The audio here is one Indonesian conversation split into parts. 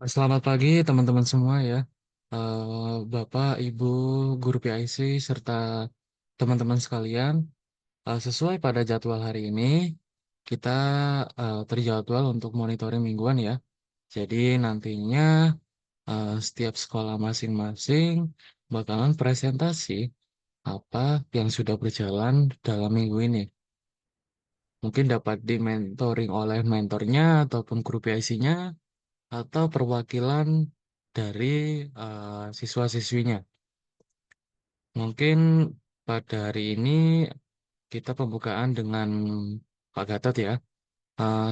Selamat pagi teman-teman semua ya. Bapak, Ibu, guru PIC, serta teman-teman sekalian. Sesuai pada jadwal hari ini, kita terjadwal untuk monitoring mingguan ya. Jadi nantinya setiap sekolah masing-masing bakalan presentasi apa yang sudah berjalan dalam minggu ini. Mungkin dapat di-mentoring oleh mentornya ataupun guru PIC-nya atau perwakilan dari siswa-siswinya. Mungkin pada hari ini kita pembukaan dengan Pak Gatot ya.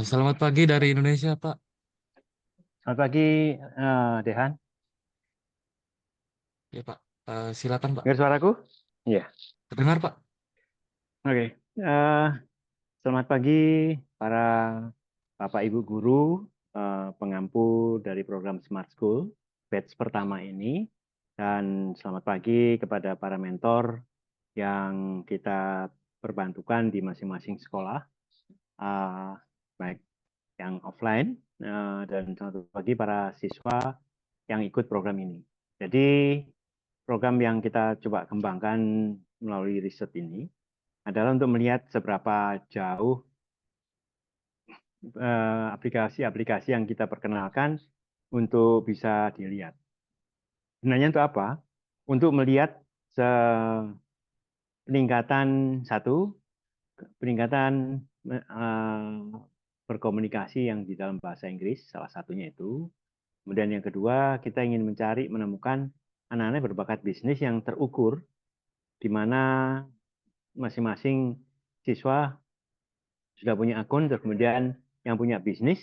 Selamat pagi dari Indonesia, Pak. Selamat pagi, Dehan. Ya, Pak. Silakan, Pak. Dengar suaraku? Iya. Terdengar, Pak. Oke. Eh, Selamat pagi para Bapak Ibu guru, pengampu dari program Smart School batch pertama ini. Dan selamat pagi kepada para mentor yang kita perbantukan di masing-masing sekolah, eh, baik yang offline, dan selamat pagi para siswa yang ikut program ini. Jadi program yang kita coba kembangkan melalui riset ini adalah untuk melihat seberapa jauh aplikasi-aplikasi yang kita perkenalkan untuk bisa dilihat. Sebenarnya untuk apa? Untuk melihat peningkatan satu, peningkatan berkomunikasi yang di dalam bahasa Inggris, salah satunya itu. Kemudian yang kedua, kita ingin mencari, menemukan anak-anak berbakat bisnis yang terukur, di mana masing-masing siswa sudah punya akun, terus kemudian yang punya bisnis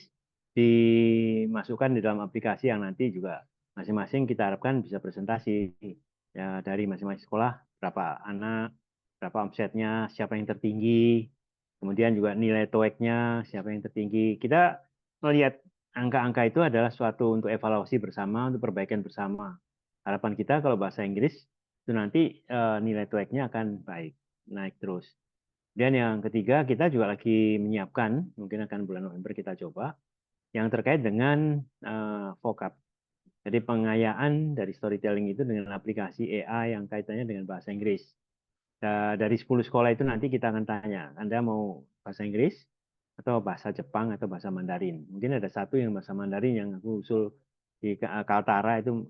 dimasukkan di dalam aplikasi yang nanti juga masing-masing kita harapkan bisa presentasi ya dari masing-masing sekolah, berapa anak, berapa omsetnya, siapa yang tertinggi, kemudian juga nilai TOEIC-nya, siapa yang tertinggi. Kita melihat angka-angka itu adalah suatu untuk evaluasi bersama, untuk perbaikan bersama. Harapan kita kalau bahasa Inggris itu nanti nilai TOEIC-nya akan baik, naik terus. Dan yang ketiga, kita juga lagi menyiapkan, mungkin akan bulan November kita coba, yang terkait dengan vocab. Jadi pengayaan dari storytelling itu dengan aplikasi AI yang kaitannya dengan bahasa Inggris. Dari 10 sekolah itu nanti kita akan tanya, Anda mau bahasa Inggris atau bahasa Jepang atau bahasa Mandarin? Mungkin ada satu yang bahasa Mandarin yang aku usul di Kaltara itu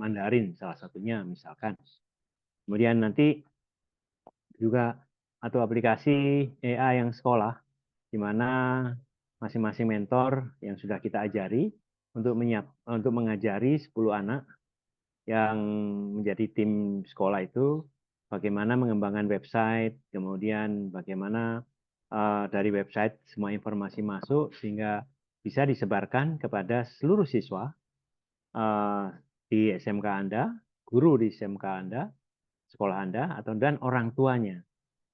Mandarin salah satunya misalkan. Kemudian nanti juga atau aplikasi AI yang sekolah di mana masing-masing mentor yang sudah kita ajari untuk mengajari 10 anak yang menjadi tim sekolah itu bagaimana mengembangkan website, kemudian bagaimana dari website semua informasi masuk sehingga bisa disebarkan kepada seluruh siswa di SMK Anda, guru di SMK Anda, sekolah Anda, atau dan orang tuanya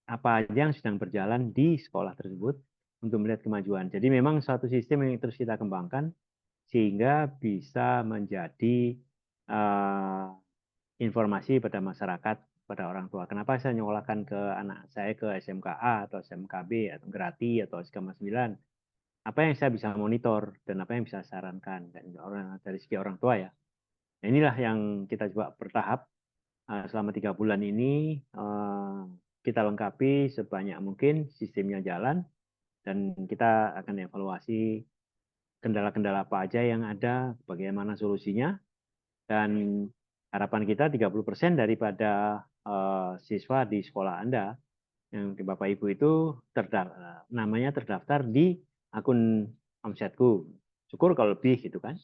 apa aja yang sedang berjalan di sekolah tersebut untuk melihat kemajuan. Jadi memang satu sistem yang terus kita kembangkan sehingga bisa menjadi uh, informasi pada masyarakat, pada orang tua. Kenapa saya nyolahkan ke anak saya ke SMKA atau SMKB atau Grati atau SKM 9? Apa yang saya bisa monitor dan apa yang bisa sarankan dan dari segi orang tua ya. Nah, inilah yang kita coba bertahap selama 3 bulan ini kita lengkapi sebanyak mungkin sistemnya jalan dan kita akan evaluasi kendala-kendala apa aja yang ada, bagaimana solusinya dan harapan kita 30% daripada siswa di sekolah Anda yang di Bapak Ibu itu namanya terdaftar di akun Omsetku. Syukur kalau lebih gitu kan.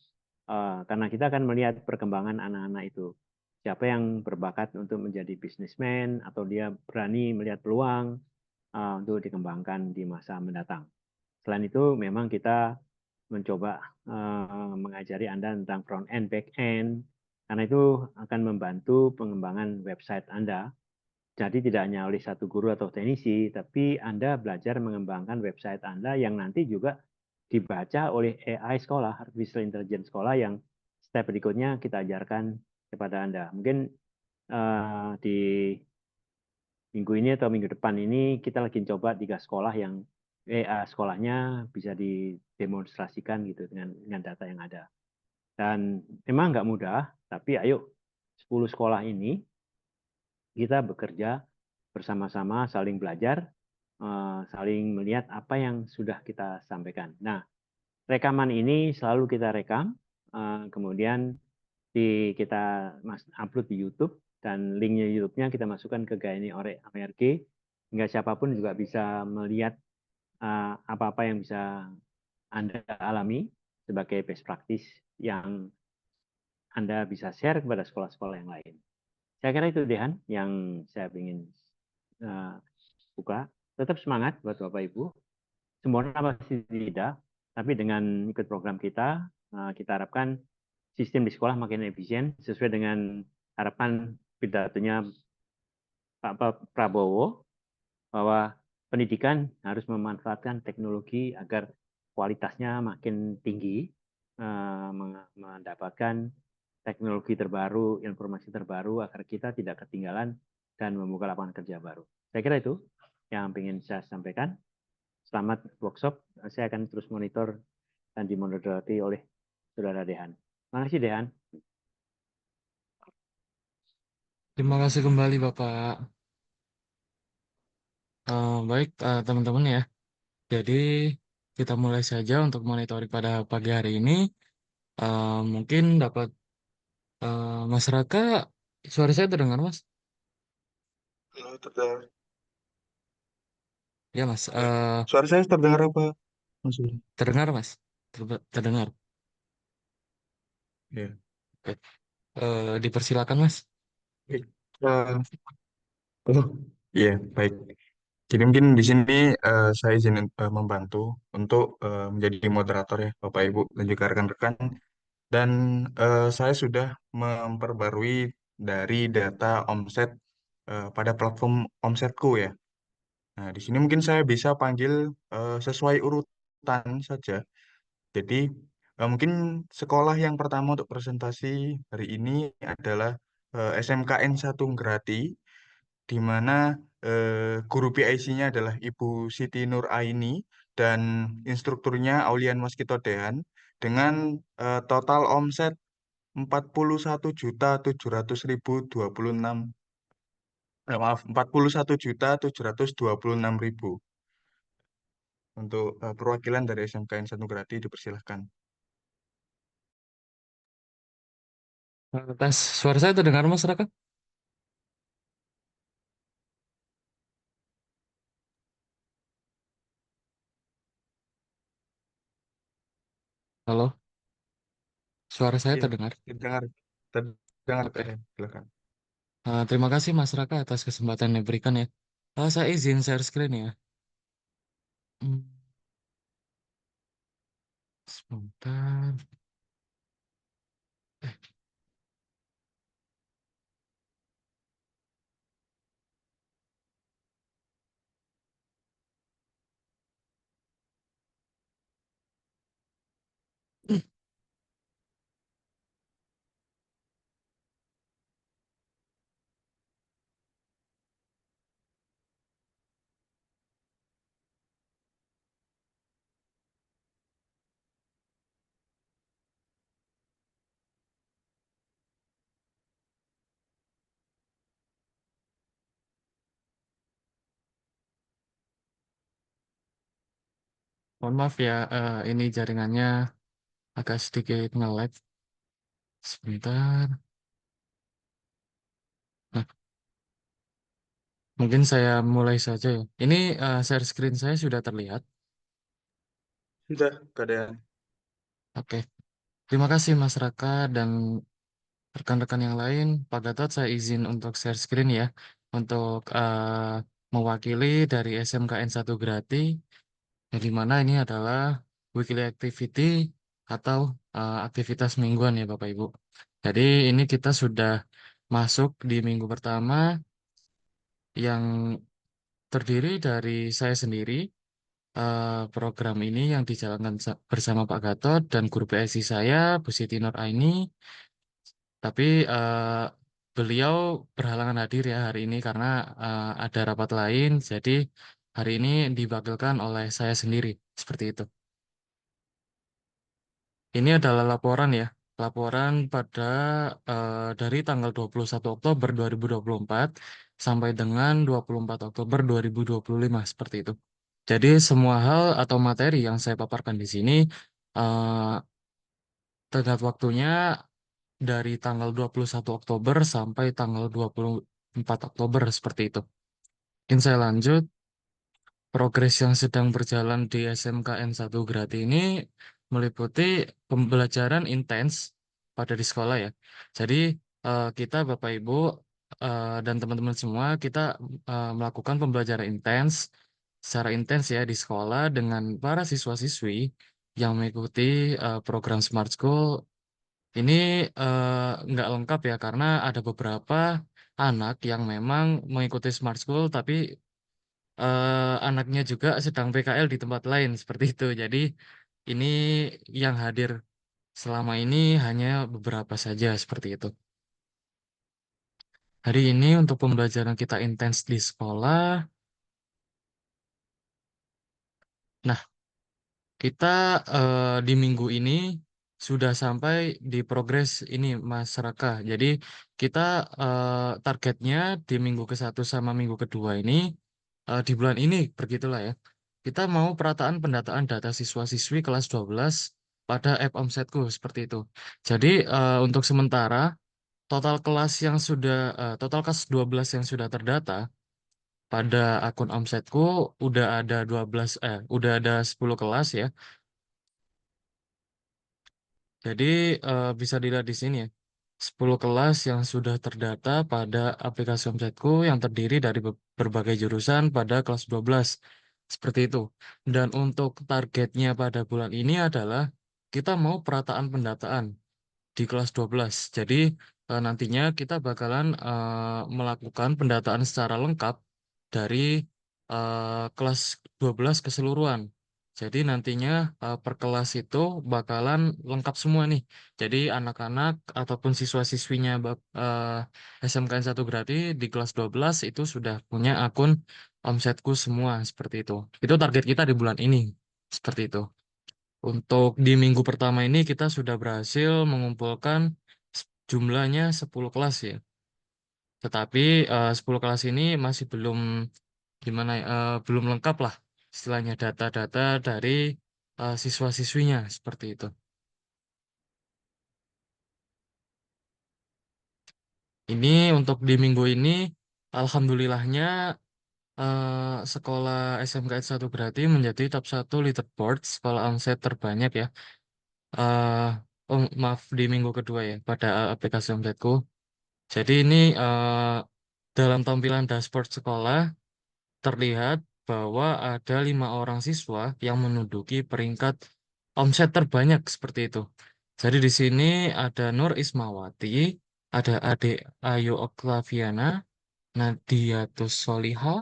Karena kita akan melihat perkembangan anak-anak itu. Siapa yang berbakat untuk menjadi bisnismen atau dia berani melihat peluang untuk dikembangkan di masa mendatang. Selain itu, memang kita mencoba mengajari Anda tentang front end, back end, karena itu akan membantu pengembangan website Anda. Jadi tidak hanya oleh satu guru atau teknisi, tapi Anda belajar mengembangkan website Anda yang nanti juga dibaca oleh AI sekolah, artificial intelligence sekolah yang step berikutnya kita ajarkan kepada Anda. Mungkin di minggu ini atau minggu depan ini kita lagi coba 3 sekolah yang sekolahnya bisa didemonstrasikan gitu dengan data yang ada. Dan memang nggak mudah, tapi ayo 10 sekolah ini kita bekerja bersama-sama, saling belajar, saling melihat apa yang sudah kita sampaikan. Nah, rekaman ini selalu kita rekam, kemudian kita upload di YouTube, dan linknya YouTube-nya kita masukkan ke Gaini ORG, hingga siapapun juga bisa melihat apa-apa yang bisa Anda alami sebagai best practice yang Anda bisa share kepada sekolah-sekolah yang lain. Saya kira itu Dehan yang saya ingin uh, buka. Tetap semangat buat Bapak Ibu. Sempurna pasti tidak, tapi dengan ikut program kita, kita harapkan sistem di sekolah makin efisien sesuai dengan harapan pidatonya Pak Prabowo, bahwa pendidikan harus memanfaatkan teknologi agar kualitasnya makin tinggi, mendapatkan teknologi terbaru, informasi terbaru agar kita tidak ketinggalan dan membuka lapangan kerja baru. Saya kira itu yang ingin saya sampaikan. Selamat workshop. Saya akan terus monitor dan dimoderati oleh Saudara Dehan. Terima kasih Dehan. Terima kasih kembali Bapak. Baik, teman-teman ya. Jadi kita mulai saja untuk monitoring pada pagi hari ini. Mungkin dapat masyarakat, suara saya terdengar Mas? Halo, terdengar. Ya Mas, Ya. Suara saya terdengar apa, Mas Uli? terdengar Mas? Terdengar. Ya. Oke. Dipersilakan Mas. Oke. Oh, iya, baik. Jadi mungkin di sini saya izin membantu untuk menjadi moderator ya, Bapak Ibu dan juga rekan-rekan. Dan saya sudah memperbarui dari data omset pada platform Omsetku ya. Nah, di sini mungkin saya bisa panggil sesuai urutan saja. Jadi mungkin sekolah yang pertama untuk presentasi hari ini adalah SMKN 1 Grati, di mana guru PIC-nya adalah Ibu Siti Nur Aini dan instrukturnya Aulian Waskito Dehan dengan total omset 41.700.026, maaf, 41.726.000. Untuk perwakilan dari SMKN 1 Grati dipersilahkan. Tes suara saya terdengar masyarakat? Halo, suara saya Iya, terdengar? terdengar, terdengar, Oke. silakan. Terima kasih Mas Raka atas kesempatan yang diberikan ya. Saya izin share screen ya. Hmm, sebentar. Mohon maaf ya, ini jaringannya agak sedikit nge-lag. Sebentar. Nah, mungkin saya mulai saja ya. Ini share screen saya sudah terlihat. Sudah, keadaan. Oke. Terima kasih Mas Raka dan rekan-rekan yang lain. Pak Gatot, saya izin untuk share screen ya. Untuk mewakili dari SMKN 1 Grati. Yang dimana ini adalah weekly activity atau aktivitas mingguan ya Bapak Ibu. Jadi ini kita sudah masuk di minggu pertama yang terdiri dari saya sendiri. Program ini yang dijalankan bersama Pak Gatot dan guru PSI saya, Bu Siti Nur Aini. Tapi beliau berhalangan hadir ya hari ini karena ada rapat lain. Jadi hari ini diwakilkan oleh saya sendiri. Seperti itu. Ini adalah laporan ya. laporan pada dari tanggal 21 Oktober 2024 sampai dengan 24 Oktober 2025 seperti itu. Jadi semua hal atau materi yang saya paparkan di sini eh, tenggat waktunya dari tanggal 21 Oktober sampai tanggal 24 Oktober seperti itu. Mungkin saya lanjut. Progres yang sedang berjalan di SMKN 1 Grati ini meliputi pembelajaran intens pada di sekolah ya. Jadi kita Bapak Ibu dan teman-teman semua kita melakukan pembelajaran intens secara intens ya di sekolah dengan para siswa-siswi yang mengikuti program Smart School. Ini nggak lengkap ya karena ada beberapa anak yang memang mengikuti Smart School tapi anaknya juga sedang PKL di tempat lain seperti itu. Jadi ini yang hadir selama ini hanya beberapa saja seperti itu. Hari ini untuk pembelajaran kita intens di sekolah. Nah, kita di minggu ini sudah sampai di progres ini Mas Raka. Jadi kita targetnya di minggu ke-1 sama minggu kedua ini di bulan ini begitulah ya. Kita mau perataan pendataan data siswa-siswi kelas 12 pada app Omsetku seperti itu. Jadi untuk sementara total kelas 12 yang sudah terdata pada akun Omsetku udah ada 10 kelas ya. Jadi bisa dilihat di sini ya. 10 kelas yang sudah terdata pada aplikasi Omsetku yang terdiri dari berbagai jurusan pada kelas 12. Seperti itu. Dan untuk targetnya pada bulan ini adalah kita mau perataan pendataan di kelas 12. Jadi nantinya kita bakalan melakukan pendataan secara lengkap dari kelas 12 keseluruhan. Jadi nantinya per kelas itu bakalan lengkap semua nih. Jadi anak-anak ataupun siswa-siswinya SMKN 1 Grati di kelas 12 itu sudah punya akun Omsetku semua seperti itu. Itu target kita di bulan ini. Seperti itu. Untuk di minggu pertama ini kita sudah berhasil mengumpulkan jumlahnya 10 kelas ya. Tetapi 10 kelas ini masih belum gimana ya, belum lengkap lah istilahnya data-data dari siswa-siswinya seperti itu. Ini untuk di minggu ini alhamdulillahnya sekolah SMKN 1 Grati menjadi top 1 leaderboard sekolah omset terbanyak ya. eh oh maaf di minggu kedua ya pada aplikasi omsetku. Jadi ini dalam tampilan dashboard sekolah terlihat bahwa ada 5 orang siswa yang menduduki peringkat omset terbanyak seperti itu. Jadi di sini ada Nur Ismawati, ada Ade Ayu Oktaviana, Nadia Soliha,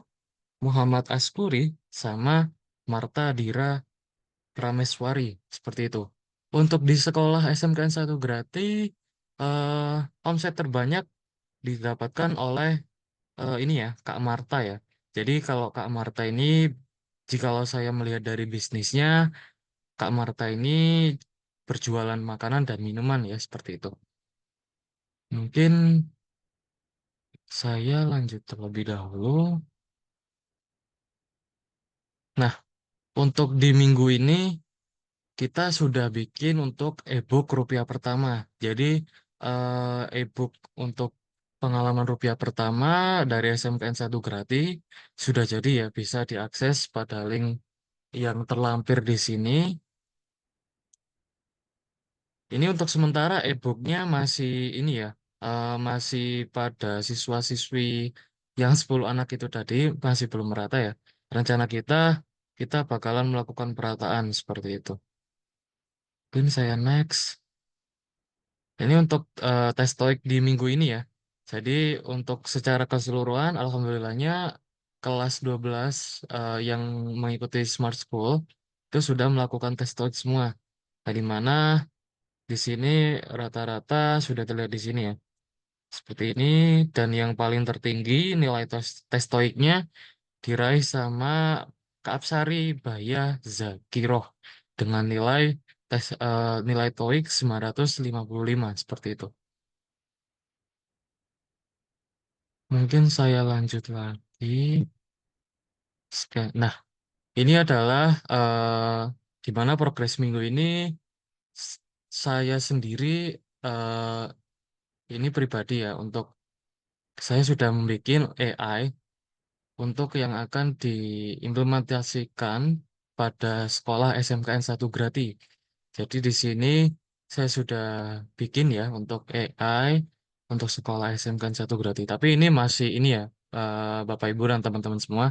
Muhammad Askuri, sama Marta Dira Prameswari seperti itu. Untuk di sekolah SMKN 1 Grati, omset terbanyak didapatkan oleh ini ya Kak Marta ya. Jadi kalau Kak Marta ini, jikalau saya melihat dari bisnisnya, Kak Marta ini berjualan makanan dan minuman ya seperti itu. Mungkin saya lanjut terlebih dahulu. Nah, untuk di minggu ini kita sudah bikin untuk e-book rupiah pertama. Jadi e-book untuk pengalaman rupiah pertama dari SMKN 1 Grati sudah jadi ya bisa diakses pada link yang terlampir di sini. Ini untuk sementara e-booknya masih ini ya, masih pada siswa-siswi yang 10 anak itu tadi masih belum merata ya. Rencana kita bakalan melakukan perataan seperti itu. Mungkin saya next. Ini untuk tes TOEIC di minggu ini ya. Jadi untuk secara keseluruhan, alhamdulillahnya kelas 12 yang mengikuti Smart School itu sudah melakukan tes TOEIC semua. Nah, di mana di sini rata-rata sudah terlihat di sini ya. Seperti ini dan yang paling tertinggi nilai tes TOEIC-nya diraih sama Kak Apsari Bahya Zakiroh dengan nilai nilai TOEIK 955 seperti itu. Mungkin saya lanjut lagi. Nah, ini adalah di mana progres minggu ini s- saya sendiri ini pribadi ya untuk saya sudah membuat AI untuk yang akan diimplementasikan pada sekolah SMKN 1 Grati. Jadi di sini saya sudah bikin ya untuk AI untuk sekolah SMKN 1 Grati. Tapi ini masih ini ya Bapak Ibu dan teman-teman semua.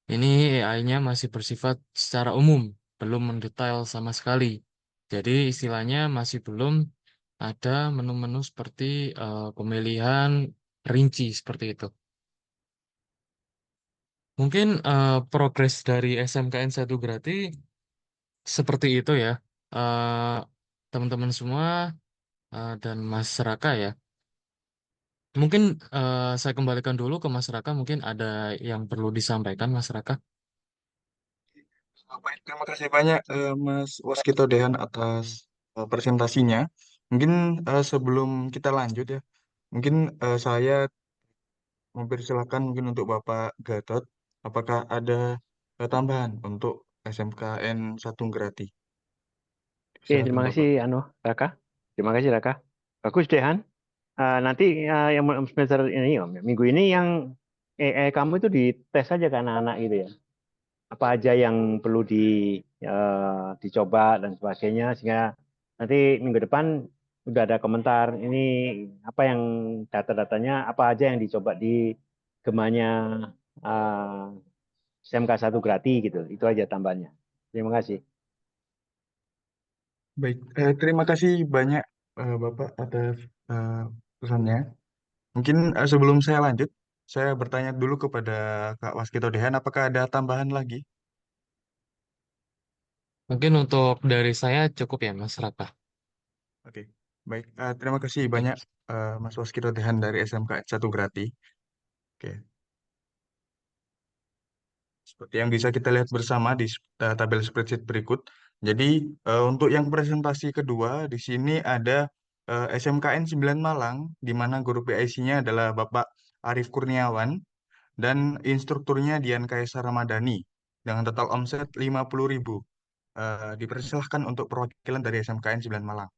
Ini AI-nya masih bersifat secara umum, belum mendetail sama sekali. Jadi istilahnya masih belum ada menu-menu seperti pemilihan rinci seperti itu. Mungkin progres dari SMKN 1 Grati seperti itu ya. Eh, Teman-teman semua dan masyarakat ya. Mungkin saya kembalikan dulu ke masyarakat. Mungkin ada yang perlu disampaikan masyarakat. Baik, terima kasih banyak Mas Waskito Dehan atas presentasinya. Mungkin sebelum kita lanjut ya, mungkin saya mempersilahkan mungkin untuk Bapak Gatot, apakah ada tambahan untuk SMKN 1 Grati? Oke, Silakan terima kasih Bapak. Raka. Terima kasih Raka. Bagus deh Han. Nanti yang semester ini minggu ini yang kamu itu dites aja ke anak-anak gitu ya. Apa aja yang perlu dicoba dan sebagainya sehingga nanti minggu depan udah ada komentar ini apa yang data-datanya apa aja yang dicoba di gemanya uh, SMK 1 Grati gitu. Itu aja tambahannya. Terima kasih. Baik, terima kasih banyak Bapak atas eh, pesannya. Mungkin sebelum saya lanjut, saya bertanya dulu kepada Kak Waskito Dehan, apakah ada tambahan lagi? Mungkin untuk dari saya cukup ya Mas Raka. Oke, baik. Terima kasih Baik. banyak Mas Waskito Dehan dari SMK 1 Grati. Oke, seperti yang bisa kita lihat bersama di tabel spreadsheet berikut. Jadi untuk yang presentasi kedua di sini ada SMKN 9 Malang, di mana guru PIC-nya adalah Bapak Arif Kurniawan dan instrukturnya Dian Kaisar Ramadhani dengan total omset 50.000. Dipersilahkan untuk perwakilan dari SMKN 9 Malang.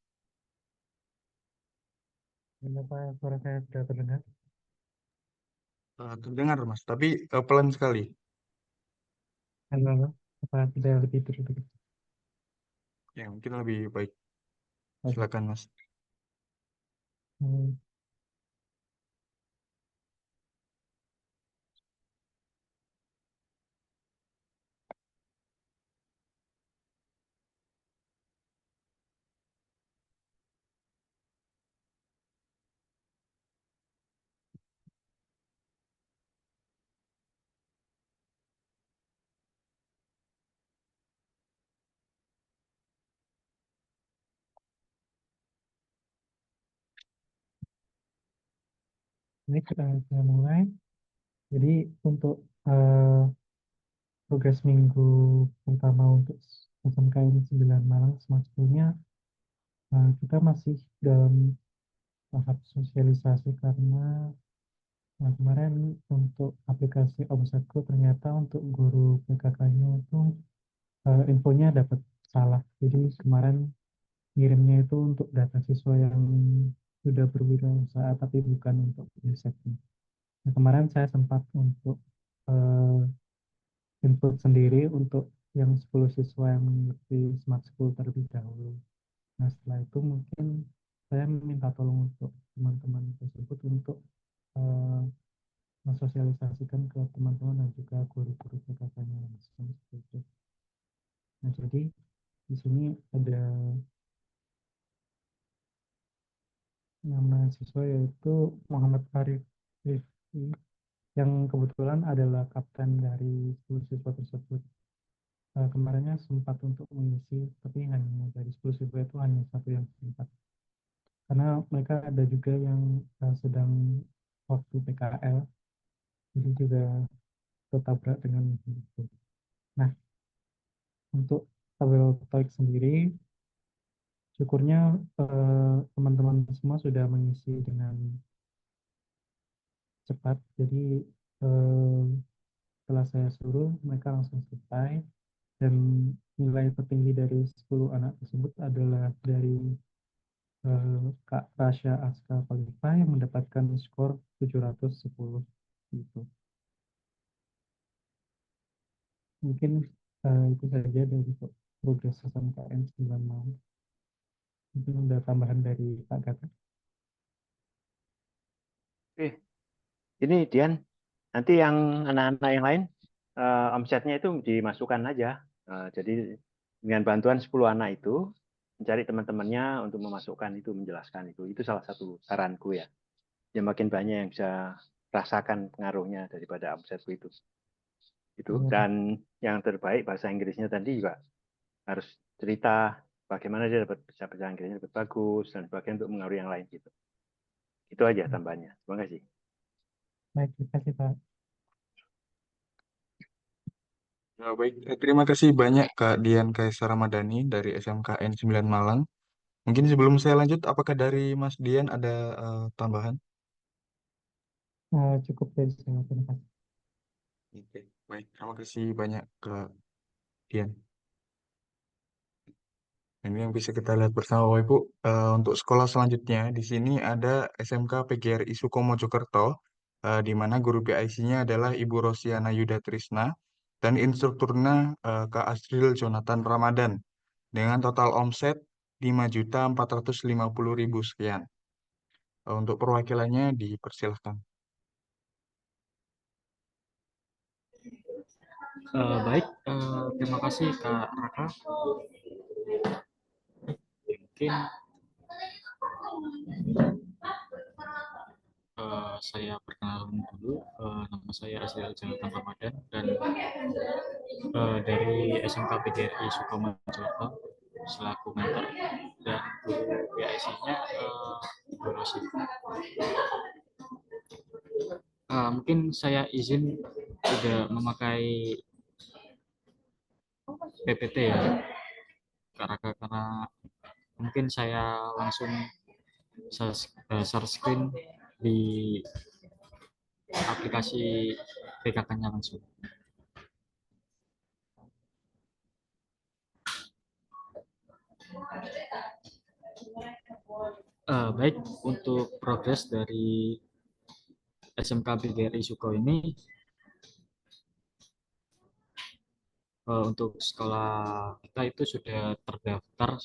Kenapa suara saya tidak terdengar? Terdengar Mas, tapi pelan sekali. Halo, halo. Apa tidak lebih terdengar? Ya, mungkin lebih baik. Oke. Silakan Mas. Hmm. Ini kita mulai. Jadi untuk eh, progres minggu pertama untuk SMKN 9 Malang Smart School-nya, kita masih dalam tahap sosialisasi karena kemarin untuk aplikasi Omsetku ternyata untuk guru PKK-nya itu infonya dapat salah. Jadi kemarin ngirimnya itu untuk data siswa yang sudah berwirausaha tapi bukan untuk risetnya. Nah, kemarin saya sempat untuk eh, input sendiri untuk yang 10 siswa yang mengikuti Smart School terlebih dahulu. Nah, setelah itu mungkin saya minta tolong untuk teman-teman tersebut untuk eh, mensosialisasikan ke teman-teman dan juga guru-guru PKK-nya langsung seperti itu. Nah, jadi di sini ada nama siswa yaitu Muhammad Arif Rifki yang kebetulan adalah kapten dari 10 siswa tersebut. Kemarinnya sempat untuk mengisi, tapi hanya dari 10 siswa itu hanya satu yang sempat. Karena mereka ada juga yang sedang waktu PKL, jadi juga tertabrak dengan itu. Nah, untuk tabel TOEIC sendiri, syukurnya teman-teman semua sudah mengisi dengan cepat. Jadi eh, setelah saya suruh, mereka langsung selesai. Dan nilai tertinggi dari 10 anak tersebut adalah dari Kak Rasya Aska Khalifa yang mendapatkan skor 710 gitu. Mungkin itu saja dari progres SMKN 9 Malang. Mungkin ada tambahan dari Pak Gata. Oke, ini Dian, nanti yang anak-anak yang lain omsetnya itu dimasukkan aja. Jadi dengan bantuan 10 anak itu mencari teman-temannya untuk memasukkan itu, menjelaskan itu. Itu salah satu saranku ya. Ya makin banyak yang bisa rasakan pengaruhnya daripada omsetku itu. Iya, Pak. Dan yang terbaik bahasa Inggrisnya tadi juga harus cerita bagaimana dia dapat bisa bahasa Inggrisnya dapat bagus dan sebagainya untuk mengaruhi yang lain gitu. Itu aja tambahnya. Terima kasih. Baik, terima kasih Pak. Ya, baik, terima kasih banyak Kak Dian Kaisar Ramadhani dari SMKN 9 Malang. Mungkin sebelum saya lanjut, apakah dari Mas Dian ada tambahan? Cukup dari saya, terima kasih. Oke, baik, terima kasih banyak Kak Dian. Ini yang bisa kita lihat bersama Bapak Ibu. Untuk sekolah selanjutnya, di sini ada SMK PGRI Sukomo Mojokerto, di mana guru PIC-nya adalah Ibu Rosiana Yuda Trisna, dan instrukturnya Kak Asril Jonathan Ramadan, dengan total omset 5.450.000 sekian. Untuk perwakilannya dipersilahkan. Baik, terima kasih Kak Raka. Mungkin saya perkenalkan dulu, nama saya Asriel Jonathan Ramadan dan dari SMK PGRI Sukomo Mojokerto selaku mentor dan guru PIC-nya Ibu Rosi. Mungkin saya izin tidak memakai PPT ya, Kak Raka, karena mungkin saya langsung share screen di aplikasi PKK-nya langsung. Baik, untuk progres dari SMK PGRI Suko ini, untuk sekolah kita itu sudah terdaftar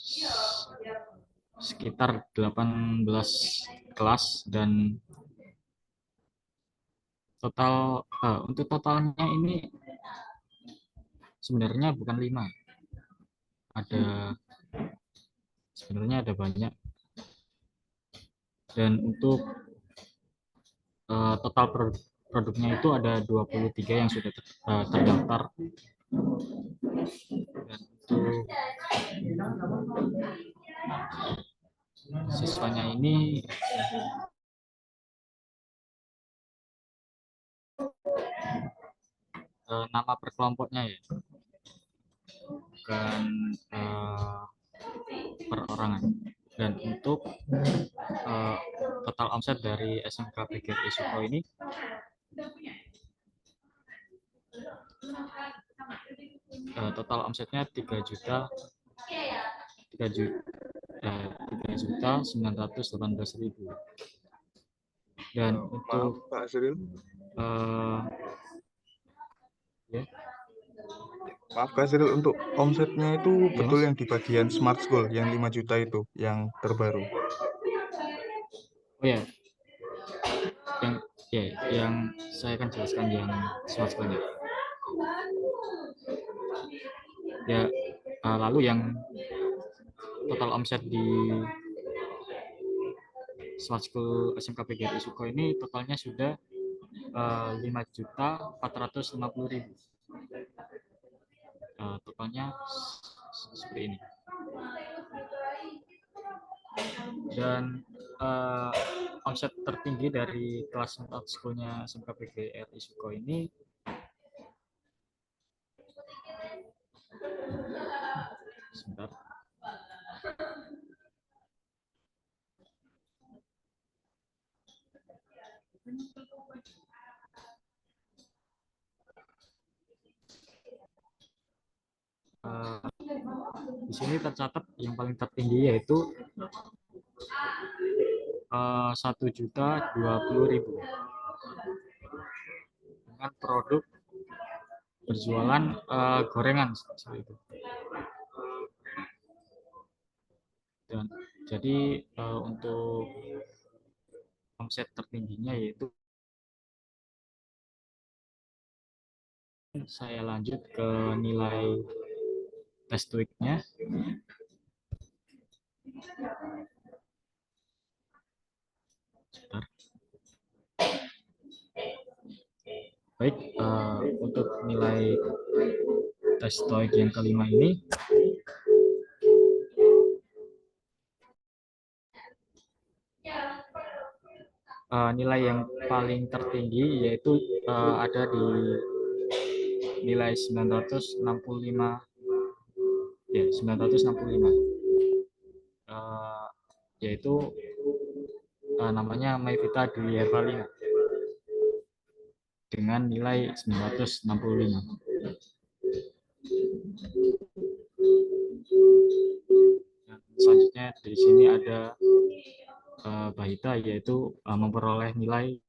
sekitar 18 kelas dan untuk totalnya ini sebenarnya bukan 5, sebenarnya ada banyak, dan untuk total produknya itu ada 23 yang sudah terdaftar, dan untuk siswanya ini nama per kelompoknya ya, bukan perorangan. Dan untuk total omset dari SMK PGRI Suko ini total omsetnya 3.918.000. Dan Maaf untuk Pak Asril, ya, maaf Kak Asril, untuk omsetnya itu ya betul Mas. yang di bagian Smart School yang 5 juta itu, yang terbaru. Oh ya, yang yang saya akan jelaskan yang smart school-nya. Ya, lalu yang total omset di smart school SMK PGRI Suko ini totalnya sudah 5.450.000. Totalnya seperti ini. Dan omset tertinggi dari kelas smart school-nya SMK PGRI Suko ini sebentar. Eh, di sini tercatat yang paling tertinggi yaitu 1.020.000 dengan produk berjualan gorengan seperti itu. Dan jadi untuk omset tertingginya yaitu saya lanjut ke nilai test week-nya. Baik, untuk nilai tes TOEIC yang kelima ini nilai yang paling tertinggi yaitu ada di nilai 965 ya 965 yaitu namanya Mayvita Dwi Evalina dengan nilai 965. Dan selanjutnya di sini ada Bahita yaitu memperoleh nilai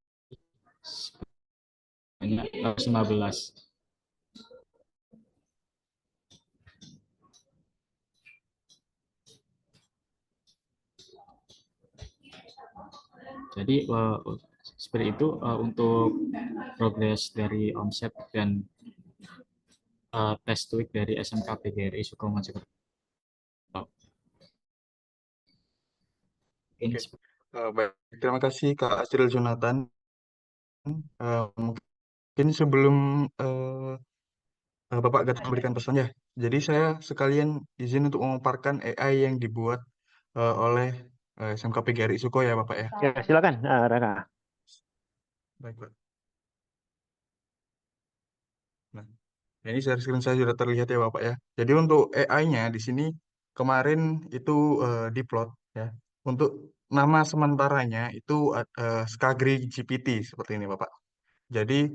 sebanyak 15. Jadi seperti itu untuk progres dari omset dan tes TOEIC dari SMK PGRI Sukomojokerto. Ini Baik, terima kasih Kak Asril Jonathan. Mungkin sebelum Bapak Gatot memberikan pesan ya, jadi saya sekalian izin untuk memaparkan AI yang dibuat oleh SMK PGRI Suko ya Bapak ya. Ya, silakan Raka. Baik Pak. Nah, ini share screen saya sudah terlihat ya Bapak ya. Jadi untuk AI-nya di sini kemarin itu diplot ya. Untuk nama sementaranya itu Skagri GPT seperti ini Bapak. Jadi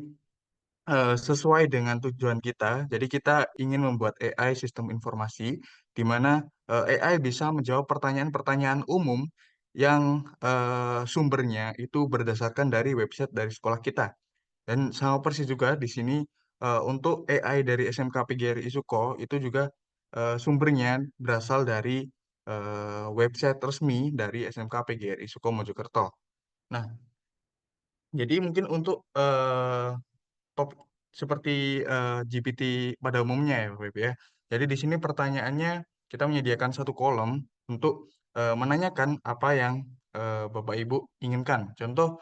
sesuai dengan tujuan kita, jadi kita ingin membuat AI sistem informasi di mana AI bisa menjawab pertanyaan-pertanyaan umum yang sumbernya itu berdasarkan dari website dari sekolah kita. Dan sama persis juga di sini untuk AI dari SMK PGRI Isuko itu juga sumbernya berasal dari website resmi dari SMK PGRI Isuko Mojokerto. Nah, jadi mungkin untuk topik seperti GPT pada umumnya ya Bapak Ibu ya. Jadi di sini pertanyaannya kita menyediakan satu kolom untuk menanyakan apa yang Bapak Ibu inginkan. Contoh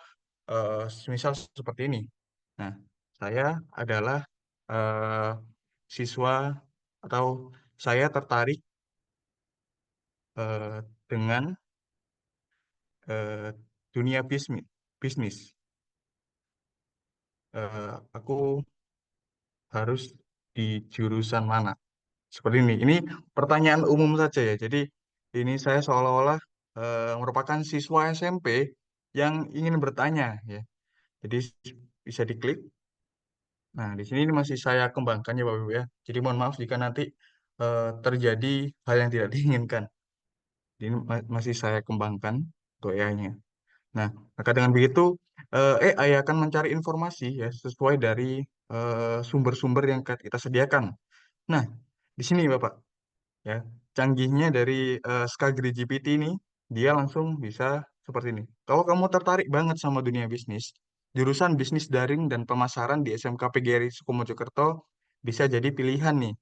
misal seperti ini. Nah, saya adalah eh, siswa atau saya tertarik eh, dengan eh, dunia bisnis. Bisnis. Aku harus di jurusan mana? Seperti ini. Ini pertanyaan umum saja ya. Jadi ini saya seolah-olah merupakan siswa SMP yang ingin bertanya ya. Jadi bisa diklik. Nah, di sini ini masih saya kembangkan ya Bapak Ibu ya. Jadi mohon maaf jika nanti terjadi hal yang tidak diinginkan. Ini masih saya kembangkan untuk AI-nya. Nah, maka dengan begitu AI akan mencari informasi ya sesuai dari sumber-sumber yang kita sediakan. Nah, di sini Bapak ya, canggihnya dari Skagri GPT ini, dia langsung bisa seperti ini. Kalau kamu tertarik banget sama dunia bisnis, jurusan bisnis daring dan pemasaran di SMK PGRI Sukomojokerto bisa jadi pilihan nih.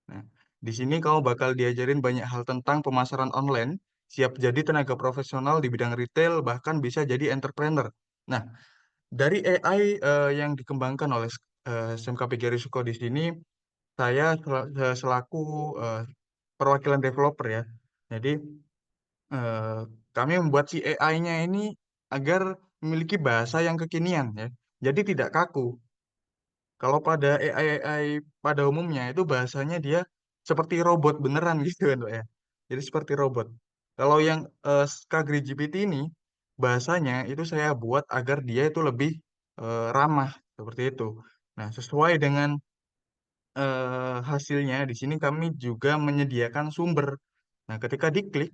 Nah, di sini kamu bakal diajarin banyak hal tentang pemasaran online, siap jadi tenaga profesional di bidang retail, bahkan bisa jadi entrepreneur. Nah, dari AI yang dikembangkan oleh SMK PGRI Suko di sini, saya selaku eh, perwakilan developer ya. Jadi eh, kami membuat si AI-nya ini agar memiliki bahasa yang kekinian ya. Jadi tidak kaku. Kalau pada AI pada umumnya itu bahasanya dia seperti robot beneran gitu kan, Pak ya. Jadi seperti robot. Kalau yang Skagri GPT ini bahasanya itu saya buat agar dia itu lebih ramah seperti itu. Nah, sesuai dengan hasilnya di sini kami juga menyediakan sumber. Nah, ketika diklik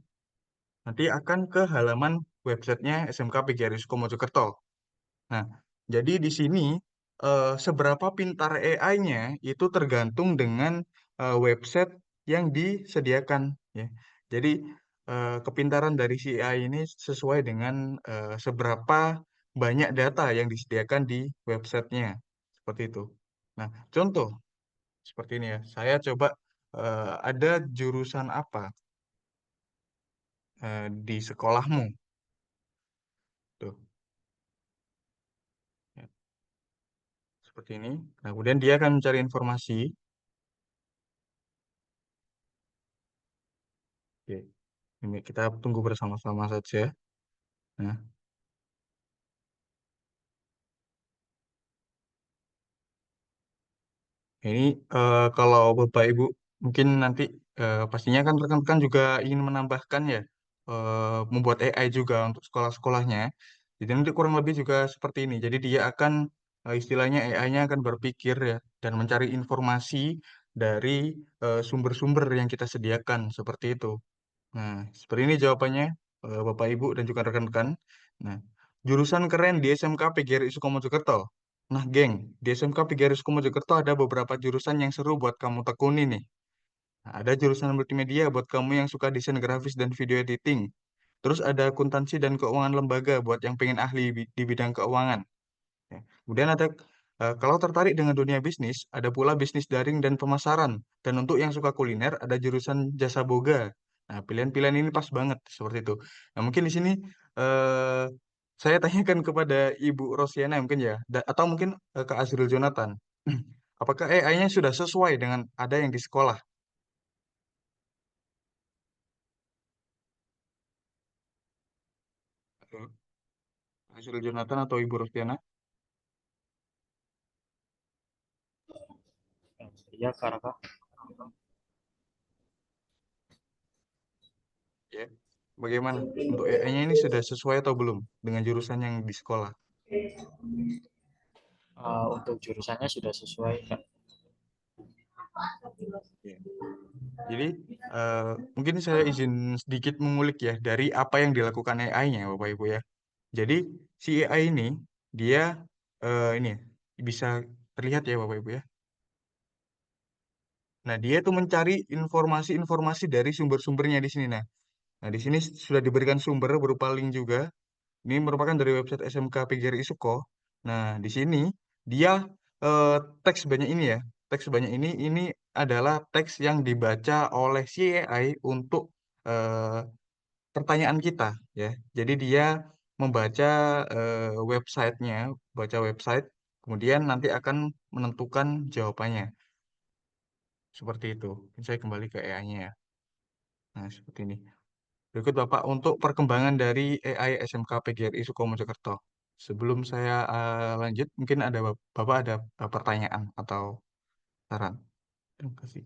nanti akan ke halaman websitenya SMK PGRI Suko Mojokerto. Nah, jadi di sini seberapa pintar AI-nya itu tergantung dengan website yang disediakan ya. Jadi kepintaran dari si AI ini sesuai dengan seberapa banyak data yang disediakan di websitenya. Seperti itu. Nah, contoh seperti ini ya. Saya coba ada jurusan apa di sekolahmu. Tuh, ya, seperti ini. Nah, kemudian dia akan mencari informasi. Oke. Ini kita tunggu bersama-sama saja. Nah, ini kalau Bapak Ibu mungkin nanti pastinya kan rekan-rekan juga ingin menambahkan ya, membuat AI juga untuk sekolah-sekolahnya. Jadi nanti kurang lebih juga seperti ini. Jadi dia akan istilahnya AI-nya akan berpikir ya dan mencari informasi dari sumber-sumber yang kita sediakan seperti itu. Nah, seperti ini jawabannya, Bapak Ibu dan juga rekan-rekan. Nah, jurusan keren di SMK PGRI Sukomojokerto. Nah, geng, di SMK PGRI Sukomojokerto ada beberapa jurusan yang seru buat kamu tekuni nih. Nah, ada jurusan multimedia buat kamu yang suka desain grafis dan video editing. Terus ada akuntansi dan keuangan lembaga buat yang pengen ahli di bidang keuangan. Ya. Kemudian ada kalau tertarik dengan dunia bisnis, ada pula bisnis daring dan pemasaran. Dan untuk yang suka kuliner, ada jurusan jasa boga. Nah, pilihan-pilihan ini pas banget seperti itu. Nah, mungkin di sini eh, saya tanyakan kepada Ibu Rosiana mungkin ya, atau mungkin ke Azril Jonathan. Apakah AI-nya sudah sesuai dengan ada yang di sekolah? Azril Jonathan atau Ibu Rosiana? Iya, Kak. Ya. Bagaimana? Untuk AI-nya ini sudah sesuai atau belum dengan jurusan yang di sekolah? Untuk jurusannya sudah sesuai, Kak. Ya. Jadi mungkin saya izin sedikit mengulik ya dari apa yang dilakukan AI-nya, Bapak Ibu ya. Jadi si AI ini dia ini ya, bisa terlihat ya Bapak Ibu ya. Nah, dia itu mencari informasi-informasi dari sumber-sumbernya di sini. Nah, di sini sudah diberikan sumber berupa link juga. Ini merupakan dari website SMK PGRI Suko. Nah, di sini dia eh, teks sebanyak ini ya. Teks sebanyak ini adalah teks yang dibaca oleh si AI untuk pertanyaan kita ya. Jadi dia membaca websitenya, baca website, kemudian nanti akan menentukan jawabannya. Seperti itu. Saya kembali ke AI-nya ya. Nah, seperti ini. Berikut Bapak untuk perkembangan dari AI SMK PGRI Sukomojokerto. Sebelum saya lanjut, mungkin ada Bapak ada pertanyaan atau saran. Terima kasih.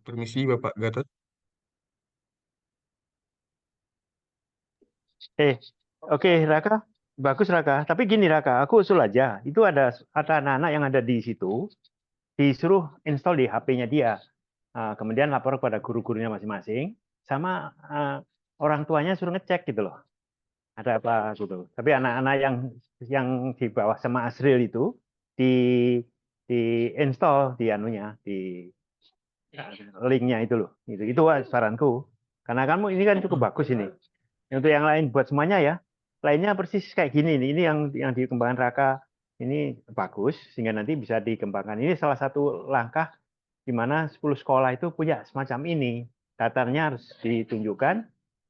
Permisi Bapak Gatot. Oke, Raka. Bagus, Raka. Tapi gini, Raka, aku usul aja. Itu ada anak-anak yang ada di situ, disuruh install di HP-nya dia. Kemudian lapor kepada guru-gurunya masing-masing, sama orang tuanya suruh ngecek gitu loh. Ada apa gitu. Tapi anak-anak yang di bawah sama Asril itu di di install di anunya di linknya itu loh. Itu saranku. Karena kamu ini kan cukup bagus ini. Untuk yang lain buat semuanya ya. Lainnya persis kayak gini nih. Ini yang dikembangkan Raka ini bagus sehingga nanti bisa dikembangkan. Ini salah satu langkah di mana 10 sekolah itu punya semacam ini. Datarnya harus ditunjukkan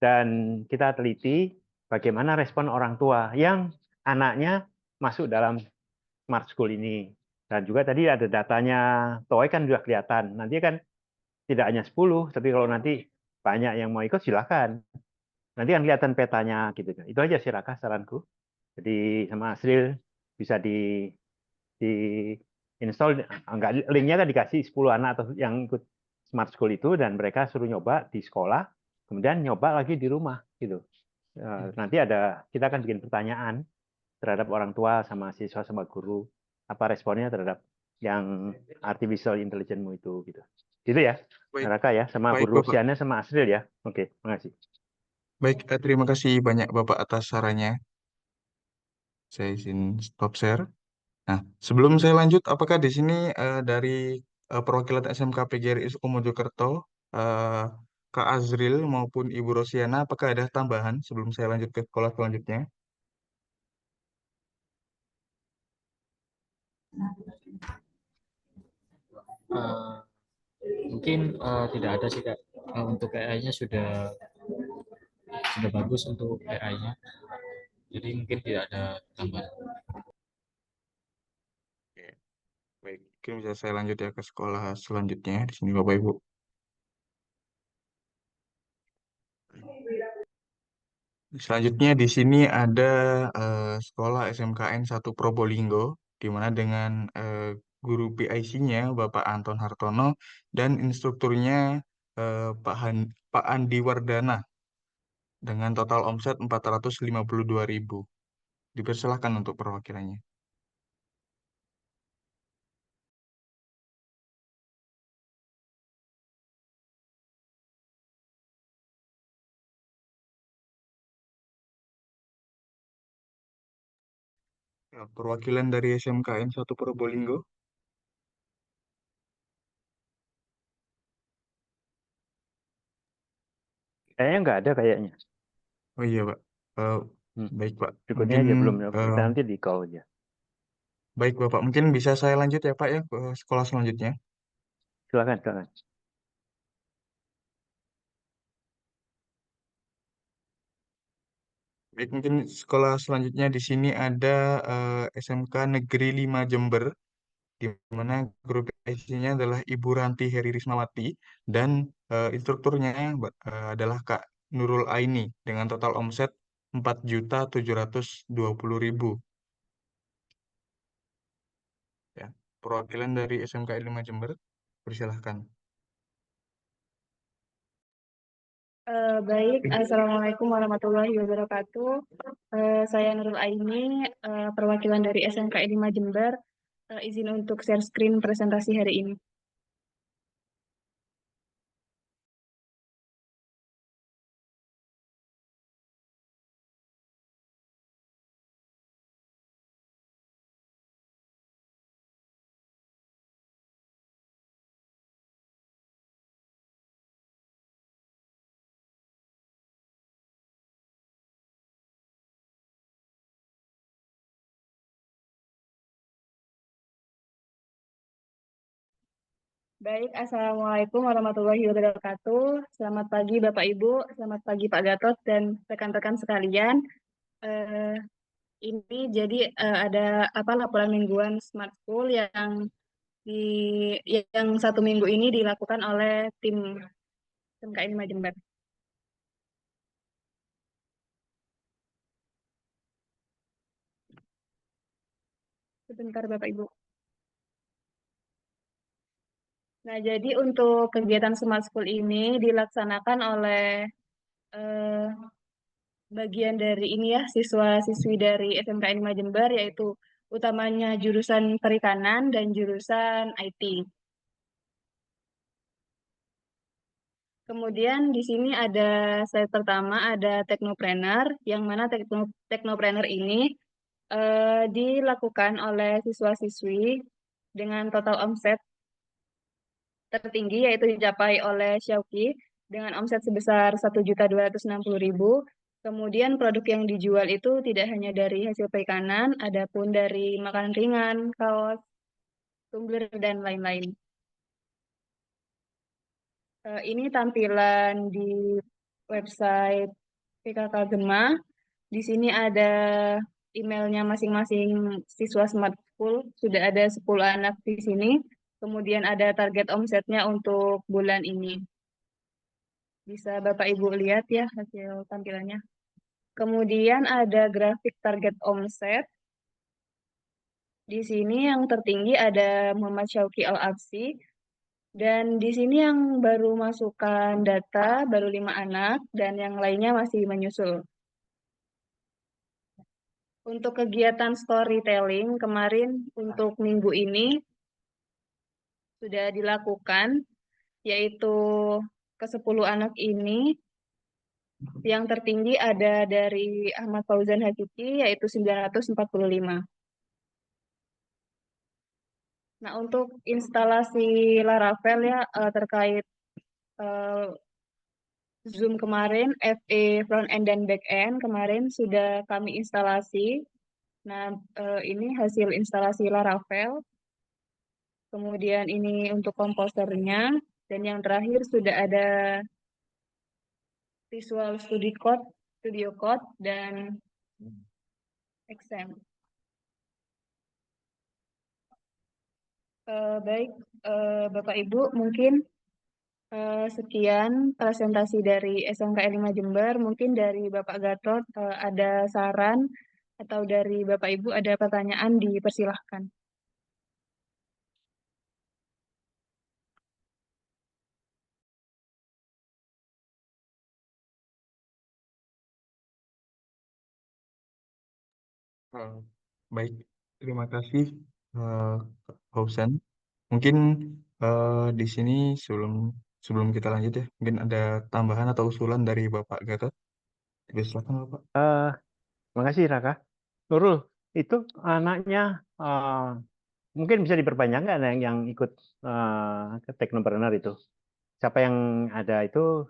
dan kita teliti bagaimana respon orang tua yang anaknya masuk dalam smart school ini. Dan juga tadi ada datanya TOEIC kan sudah kelihatan. Nanti kan tidak hanya 10, tapi kalau nanti banyak yang mau ikut silahkan. Nanti kan kelihatan petanya gitu. Itu aja sih Raka saranku. Jadi sama Asril bisa di install, enggak, linknya kan dikasih 10 anak atau yang ikut Smart School itu, dan mereka suruh nyoba di sekolah, kemudian nyoba lagi di rumah gitu. Nanti kita akan bikin pertanyaan terhadap orang tua sama siswa sama guru, apa responnya terhadap yang artificial intelligence-mu itu gitu. Gitu ya, Baik, Raka ya, sama baik guru Bapak. Siana sama Asril ya. Oke, makasih. Baik, terima kasih banyak Bapak atas sarannya. Saya izin stop share. Nah, sebelum saya lanjut, apakah di sini dari perwakilan SMK PGRI Sukomojokerto, eh, Kak Azril maupun Ibu Rosiana, apakah ada tambahan sebelum saya lanjut ke sekolah selanjutnya? Eh, Mungkin tidak ada sih Kak. Untuk AI-nya sudah bagus untuk AI-nya. Jadi mungkin tidak ada tambahan. Oke, baik. Mungkin bisa saya lanjut ya ke sekolah selanjutnya di sini Bapak Ibu. Selanjutnya di sini ada sekolah SMKN 1 Probolinggo, di mana dengan guru PIC-nya Bapak Anton Hartono dan instrukturnya Pak Andi Wardana dengan total omset 452.000. Dipersilahkan untuk perwakilannya. Ya, perwakilan dari SMKN 1 Probolinggo. Kayaknya nggak ada kayaknya. Oh iya Pak. Eh, Hmm. baik Pak. Berikutnya Mungkin aja belum. eh, Kita nanti di call aja. baik Bapak. Mungkin bisa saya lanjut ya Pak ya ke sekolah selanjutnya. Silakan, silakan. Baik, mungkin sekolah selanjutnya di sini ada SMK Negeri 5 Jember, di mana guru PIC-nya adalah Ibu Ranti Heri Rismawati dan instrukturnya adalah Kak Nurul Aini dengan total omset 4.720.000. Ya, perwakilan dari SMK 5 Jember, persilahkan. Baik, Assalamualaikum warahmatullahi wabarakatuh. Saya Nurul Aini, perwakilan dari SMK 5 Jember. Izin untuk share screen presentasi hari ini. Baik, Assalamualaikum warahmatullahi wabarakatuh. Selamat pagi Bapak Ibu, selamat pagi Pak Gatot dan rekan-rekan sekalian. Eh, ini jadi ada laporan mingguan Smart School di yang 1 minggu ini dilakukan oleh tim SMK 5 Jember. Sebentar Bapak Ibu. Nah, jadi untuk kegiatan Smart School ini dilaksanakan oleh eh, bagian dari ini ya, siswa-siswi dari SMK 5 Jember, yaitu utamanya jurusan perikanan dan jurusan IT. Kemudian di sini ada slide pertama, ada Teknopreneur, yang mana Teknopreneur ini dilakukan oleh siswa-siswi dengan total omset tertinggi yaitu dicapai oleh Syauki dengan omset sebesar 1.260.000. Kemudian produk yang dijual itu tidak hanya dari hasil perikanan, adapun dari makanan ringan, kaos, tumbler, dan lain-lain. Ini tampilan di website PKK Gema. Di sini ada emailnya masing-masing siswa Smart School. Sudah ada 10 anak di sini. Kemudian ada target omsetnya untuk bulan ini. Bisa Bapak Ibu lihat ya hasil tampilannya. Kemudian ada grafik target omset. Di sini yang tertinggi ada Muhammad Syauqi Al-Absi, dan di sini yang baru masukkan data baru 5 anak, dan yang lainnya masih menyusul. Untuk kegiatan storytelling kemarin untuk minggu ini sudah dilakukan, yaitu ke-10 anak ini yang tertinggi ada dari Ahmad Fauzan Hakiki, yaitu 945. Nah, untuk instalasi Laravel ya terkait eh, Zoom kemarin, FE front end dan back end kemarin sudah kami instalasi. Nah, ini hasil instalasi Laravel. Kemudian ini untuk komposernya. Dan yang terakhir sudah ada Visual Studio Code, dan XAMPP. Baik, Bapak Ibu, mungkin sekian presentasi dari SMKN 5 Jember. Mungkin dari Bapak Gatot ada saran atau dari Bapak Ibu ada pertanyaan, dipersilahkan. Eh, Baik, terima kasih eh, Fauzan. Mungkin di sini sebelum sebelum kita lanjut ya, mungkin ada tambahan atau usulan dari Bapak Gatot. Silakan Bapak. Terima kasih Raka. Nurul, itu anaknya mungkin bisa diperpanjang nggak yang ikut ke Teknopreneur itu? Siapa yang ada itu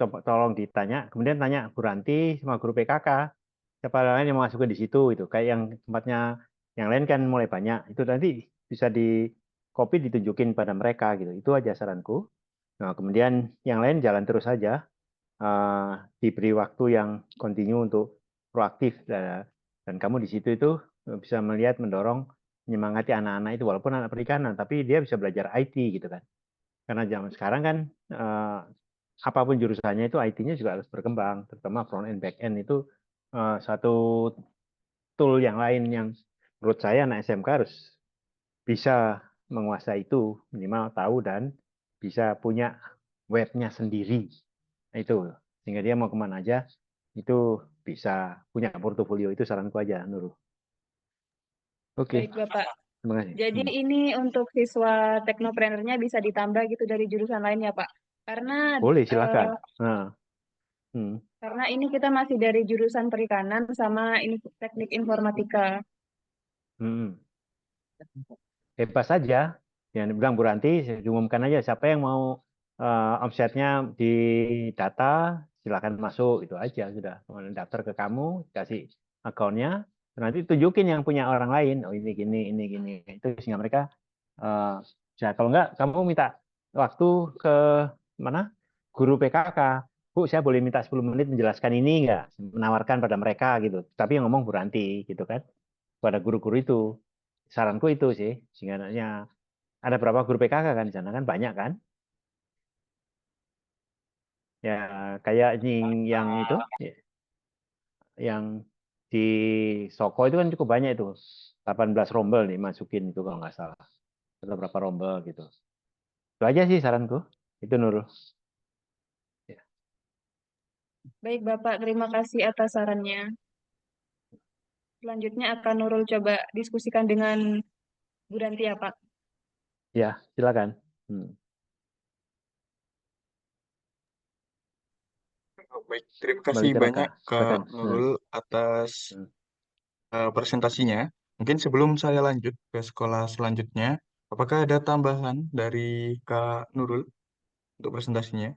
coba tolong ditanya. Kemudian tanya Bu Ranti sama guru PKK. Siapa lain yang mau masukin di situ itu. Kayak yang tempatnya yang lain kan mulai banyak. Itu nanti bisa di copy ditunjukin pada mereka gitu. Itu aja saranku. Nah, kemudian yang lain jalan terus saja. Diberi waktu yang kontinu untuk proaktif, dan kamu di situ itu bisa melihat, mendorong, menyemangati anak-anak itu walaupun anak perikanan tapi dia bisa belajar IT gitu kan, karena zaman sekarang kan apapun jurusannya itu IT-nya juga harus berkembang, terutama front end back end itu satu tool yang lain yang menurut saya anak SMK harus bisa menguasai itu, minimal tahu dan bisa punya webnya sendiri. Itu sehingga dia mau kemana aja itu bisa punya portofolio. Itu saranku aja, Nurul. Oke, Baik, Bapak. terima kasih. Jadi ini untuk siswa teknoprenernya bisa ditambah gitu dari jurusan lain ya, Pak? Karena Boleh, silakan. Hmm. karena ini kita masih dari jurusan perikanan sama ini teknik informatika. Hmm. Bebas saja. Yang bilang Bu Ranti, diumumkan aja siapa yang mau omsetnya di data, silakan masuk, itu aja sudah. Kemudian daftar ke kamu, kasih akunnya, nanti tunjukin yang punya orang lain. Oh ini gini, ini gini. Itu sehingga mereka ya, kalau enggak kamu minta waktu ke mana? Guru PKK. Bu, saya boleh minta 10 menit menjelaskan ini enggak? Menawarkan pada mereka gitu. Tapi yang ngomong Bu Ranti gitu kan. Pada guru-guru itu. Saranku itu sih. Sehingga ada berapa guru PKK kan di sana kan banyak kan? Ya kayak yang itu, yang di Soko itu kan cukup banyak itu. 18 rombel nih masukin itu kalau nggak salah. Atau berapa rombel gitu. Itu aja sih saranku. Itu Nurul. Ya. Baik, Bapak. Terima kasih atas sarannya. Selanjutnya akan Nurul coba diskusikan dengan Bu Ranti ya, Pak. Ya, silakan. Baik, terima Kembali kasih ke Raka. banyak Kak Silakan. Nurul atas presentasinya. Mungkin sebelum saya lanjut ke sekolah selanjutnya, apakah ada tambahan dari Kak Nurul untuk presentasinya?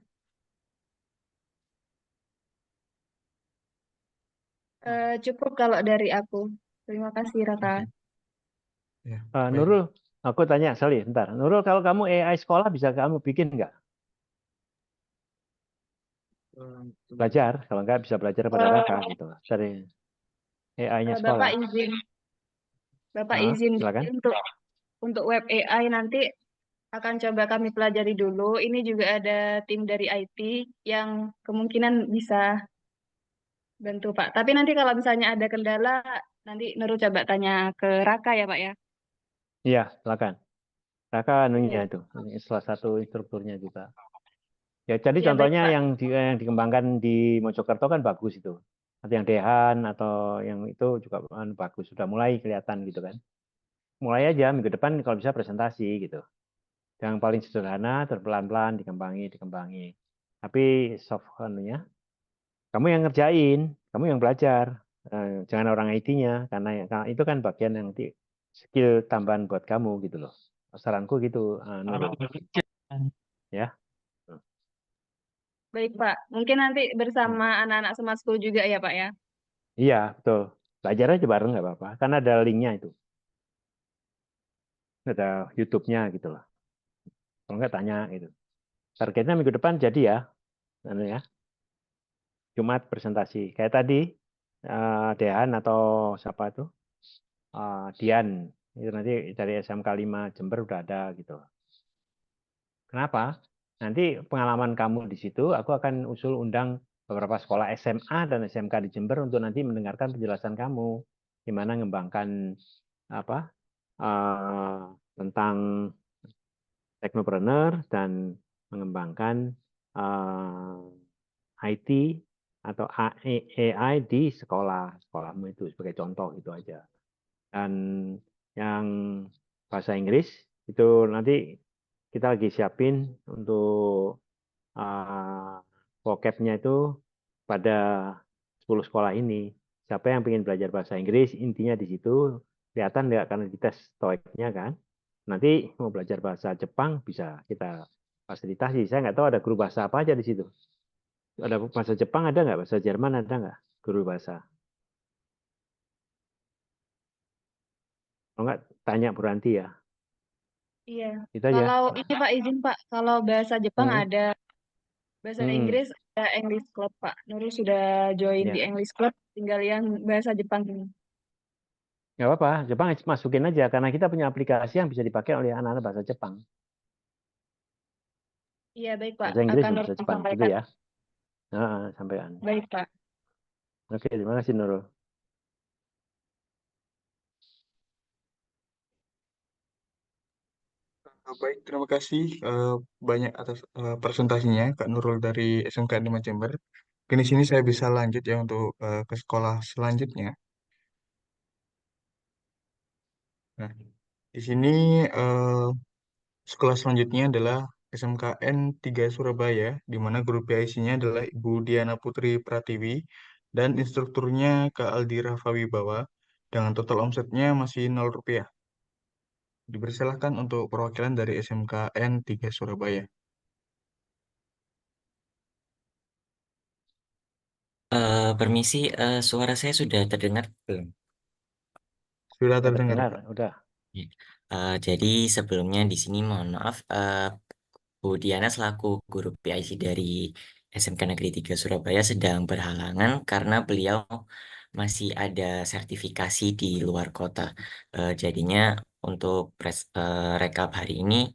Cukup kalau dari aku. Terima kasih, Raka. Oke. Ya, baik. Nurul, aku tanya, sorry, bentar. Nurul, kalau kamu AI sekolah bisa kamu bikin nggak? Belajar, kalau nggak bisa belajar pada Raka gitu. Dari AI-nya sekolah. Bapak izin silakan. untuk web AI nanti akan coba kami pelajari dulu. Ini juga ada tim dari IT yang kemungkinan bisa bantu, Pak. Tapi nanti kalau misalnya ada kendala, nanti Nurul coba tanya ke Raka ya, Pak ya. Iya, silakan. Raka anunya itu, salah satu instrukturnya juga. Ya, jadi Iya, baik, contohnya Pak. yang dikembangkan di Mojokerto kan bagus itu. Atau yang Dehan atau yang itu juga bagus, sudah mulai kelihatan gitu kan. Mulai aja minggu depan kalau bisa presentasi gitu. Yang paling sederhana, terpelan-pelan dikembangi, dikembangi. Tapi soft anunya, kamu yang ngerjain, kamu yang belajar. Jangan orang IT-nya, karena itu kan bagian yang skill tambahan buat kamu gitu loh. Saranku gitu, Nurul. Ya. Baik, Pak. Mungkin nanti bersama anak-anak Smart School juga ya, Pak ya. Iya, betul. Belajar aja bareng nggak apa-apa. Karena ada linknya itu. Ada YouTube-nya gitu loh. Kalau nggak tanya gitu. Targetnya minggu depan jadi ya. Anu ya. Jumat presentasi. Kayak tadi, Dehan atau siapa itu? Dian. Itu nanti dari SMK 5 Jember udah ada gitu. Kenapa? Nanti pengalaman kamu di situ, aku akan usul undang beberapa sekolah SMA dan SMK di Jember untuk nanti mendengarkan penjelasan kamu. Gimana mengembangkan apa tentang teknopreneur dan mengembangkan IT atau AI di sekolahmu itu sebagai contoh itu aja. Dan yang bahasa Inggris itu nanti kita lagi siapin untuk vocabnya itu pada 10 sekolah ini. Siapa yang ingin belajar bahasa Inggris, intinya di situ kelihatan nggak karena di tes TOEIC-nya kan. Nanti mau belajar bahasa Jepang bisa kita fasilitasi. Saya nggak tahu ada guru bahasa apa aja di situ. Ada bahasa Jepang ada nggak? Bahasa Jerman ada nggak? Guru bahasa. Kalau nggak tanya Bu Ranti ya. Iya. Itu aja. Kalau ini Pak izin Pak, kalau bahasa Jepang Hmm. ada, bahasa Hmm. Inggris ada English Club Pak. Nurul sudah join di Ya. English Club, tinggal yang bahasa Jepang ini. Nggak apa-apa, Jepang masukin aja karena kita punya aplikasi yang bisa dipakai oleh anak-anak bahasa Jepang. Iya baik Pak, Bahasa Inggris akan dan Nurul bahasa Jepang gitu sampaikan. ya. Sampaikan. Baik Pak. Oke, terima kasih Nurul. Baik, terima kasih banyak atas presentasinya Kak Nurul dari SMK 5 Jember. Mungkin di sini saya bisa lanjut ya untuk ke sekolah selanjutnya. Nah, di sini eh, sekolah selanjutnya adalah SMKN 3 Surabaya, di mana guru PIC-nya adalah Ibu Diana Putri Pratiwi dan instrukturnya Kak Aldira Fawibawa dengan total omsetnya masih 0 rupiah. Dipersilahkan untuk perwakilan dari SMKN 3 Surabaya. Permisi, suara saya sudah terdengar belum? Sudah Sudah terdengar, terdengar, Kak. udah. Ya. Jadi sebelumnya di sini mohon maaf, Bu Diana selaku guru PIC dari SMK Negeri 3 Surabaya sedang berhalangan karena beliau masih ada sertifikasi di luar kota. Jadinya untuk rekap hari ini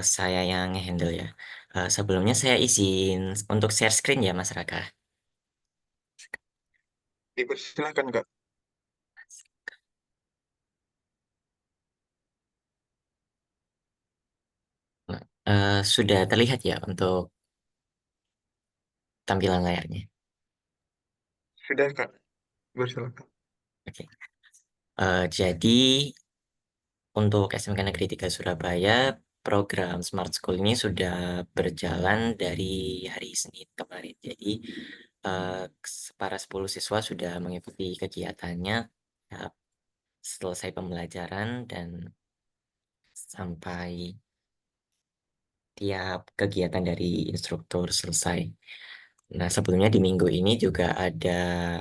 saya yang handle ya. Sebelumnya saya izin untuk share screen ya Mas Raka. Dipersilahkan, Kak. Nah, sudah terlihat ya untuk tampilan layarnya. Sudah, Kak. Dipersilahkan. Oke. Jadi untuk SMK Negeri 3 Surabaya, program Smart School ini sudah berjalan dari hari Senin kemarin. Jadi para 10 siswa sudah mengikuti kegiatannya tahap selesai pembelajaran dan sampai tiap kegiatan dari instruktur selesai. Nah, sebelumnya di minggu ini juga ada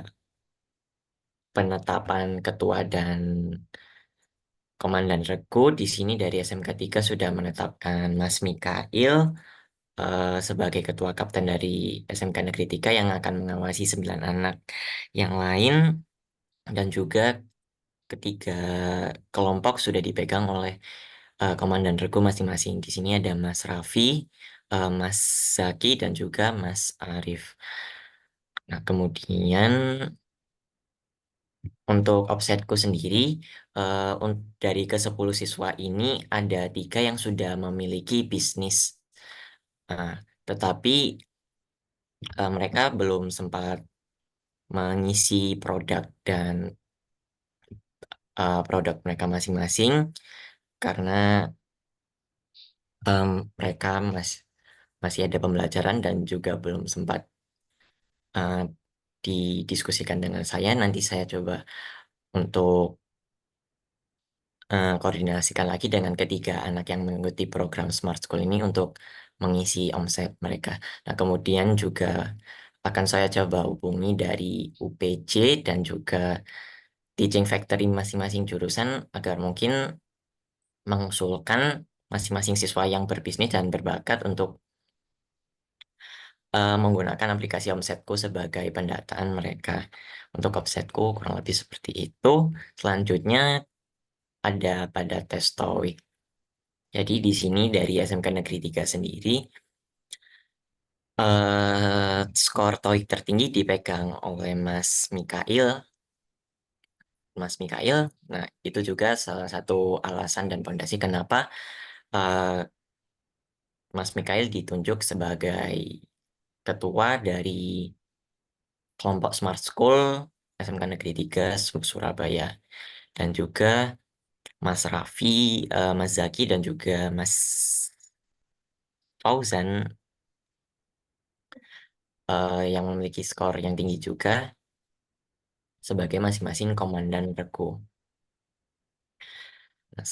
penetapan ketua dan Komandan Regu di sini dari SMK 3 sudah menetapkan Mas Mikail sebagai ketua kapten dari SMK Negeri 3 yang akan mengawasi 9 anak yang lain dan juga ketiga kelompok sudah dipegang oleh Komandan Regu masing-masing. Di sini ada Mas Raffi, Mas Zaki dan juga Mas Arif. Nah, kemudian Untuk offsetku sendiri, dari ke-10 siswa ini ada 3 yang sudah memiliki bisnis. Nah, tetapi mereka belum sempat mengisi produk dan produk mereka masing-masing karena em, mereka masih ada pembelajaran dan juga belum sempat eh, didiskusikan dengan saya. Nanti saya coba untuk koordinasikan lagi dengan ketiga anak yang mengikuti program Smart School ini untuk mengisi omset mereka. Nah, kemudian juga akan saya coba hubungi dari UPJ dan juga Teaching Factory masing-masing jurusan agar mungkin mengusulkan masing-masing siswa yang berbisnis dan berbakat untuk menggunakan aplikasi Omsetku sebagai pendataan mereka. Untuk Omsetku kurang lebih seperti itu. Selanjutnya ada pada tes TOEIC. Jadi di sini dari SMK Negeri 3 sendiri, skor TOEIC tertinggi dipegang oleh Mas Mikail. Mas Mikail, nah itu juga salah satu alasan dan fondasi kenapa eh, Mas Mikail ditunjuk sebagai ketua dari kelompok Smart School SMK Negeri 3 Surabaya. Dan juga Mas Raffi, Mas Zaki, dan juga Mas Fauzan yang memiliki skor yang tinggi juga sebagai masing-masing komandan regu. Nah,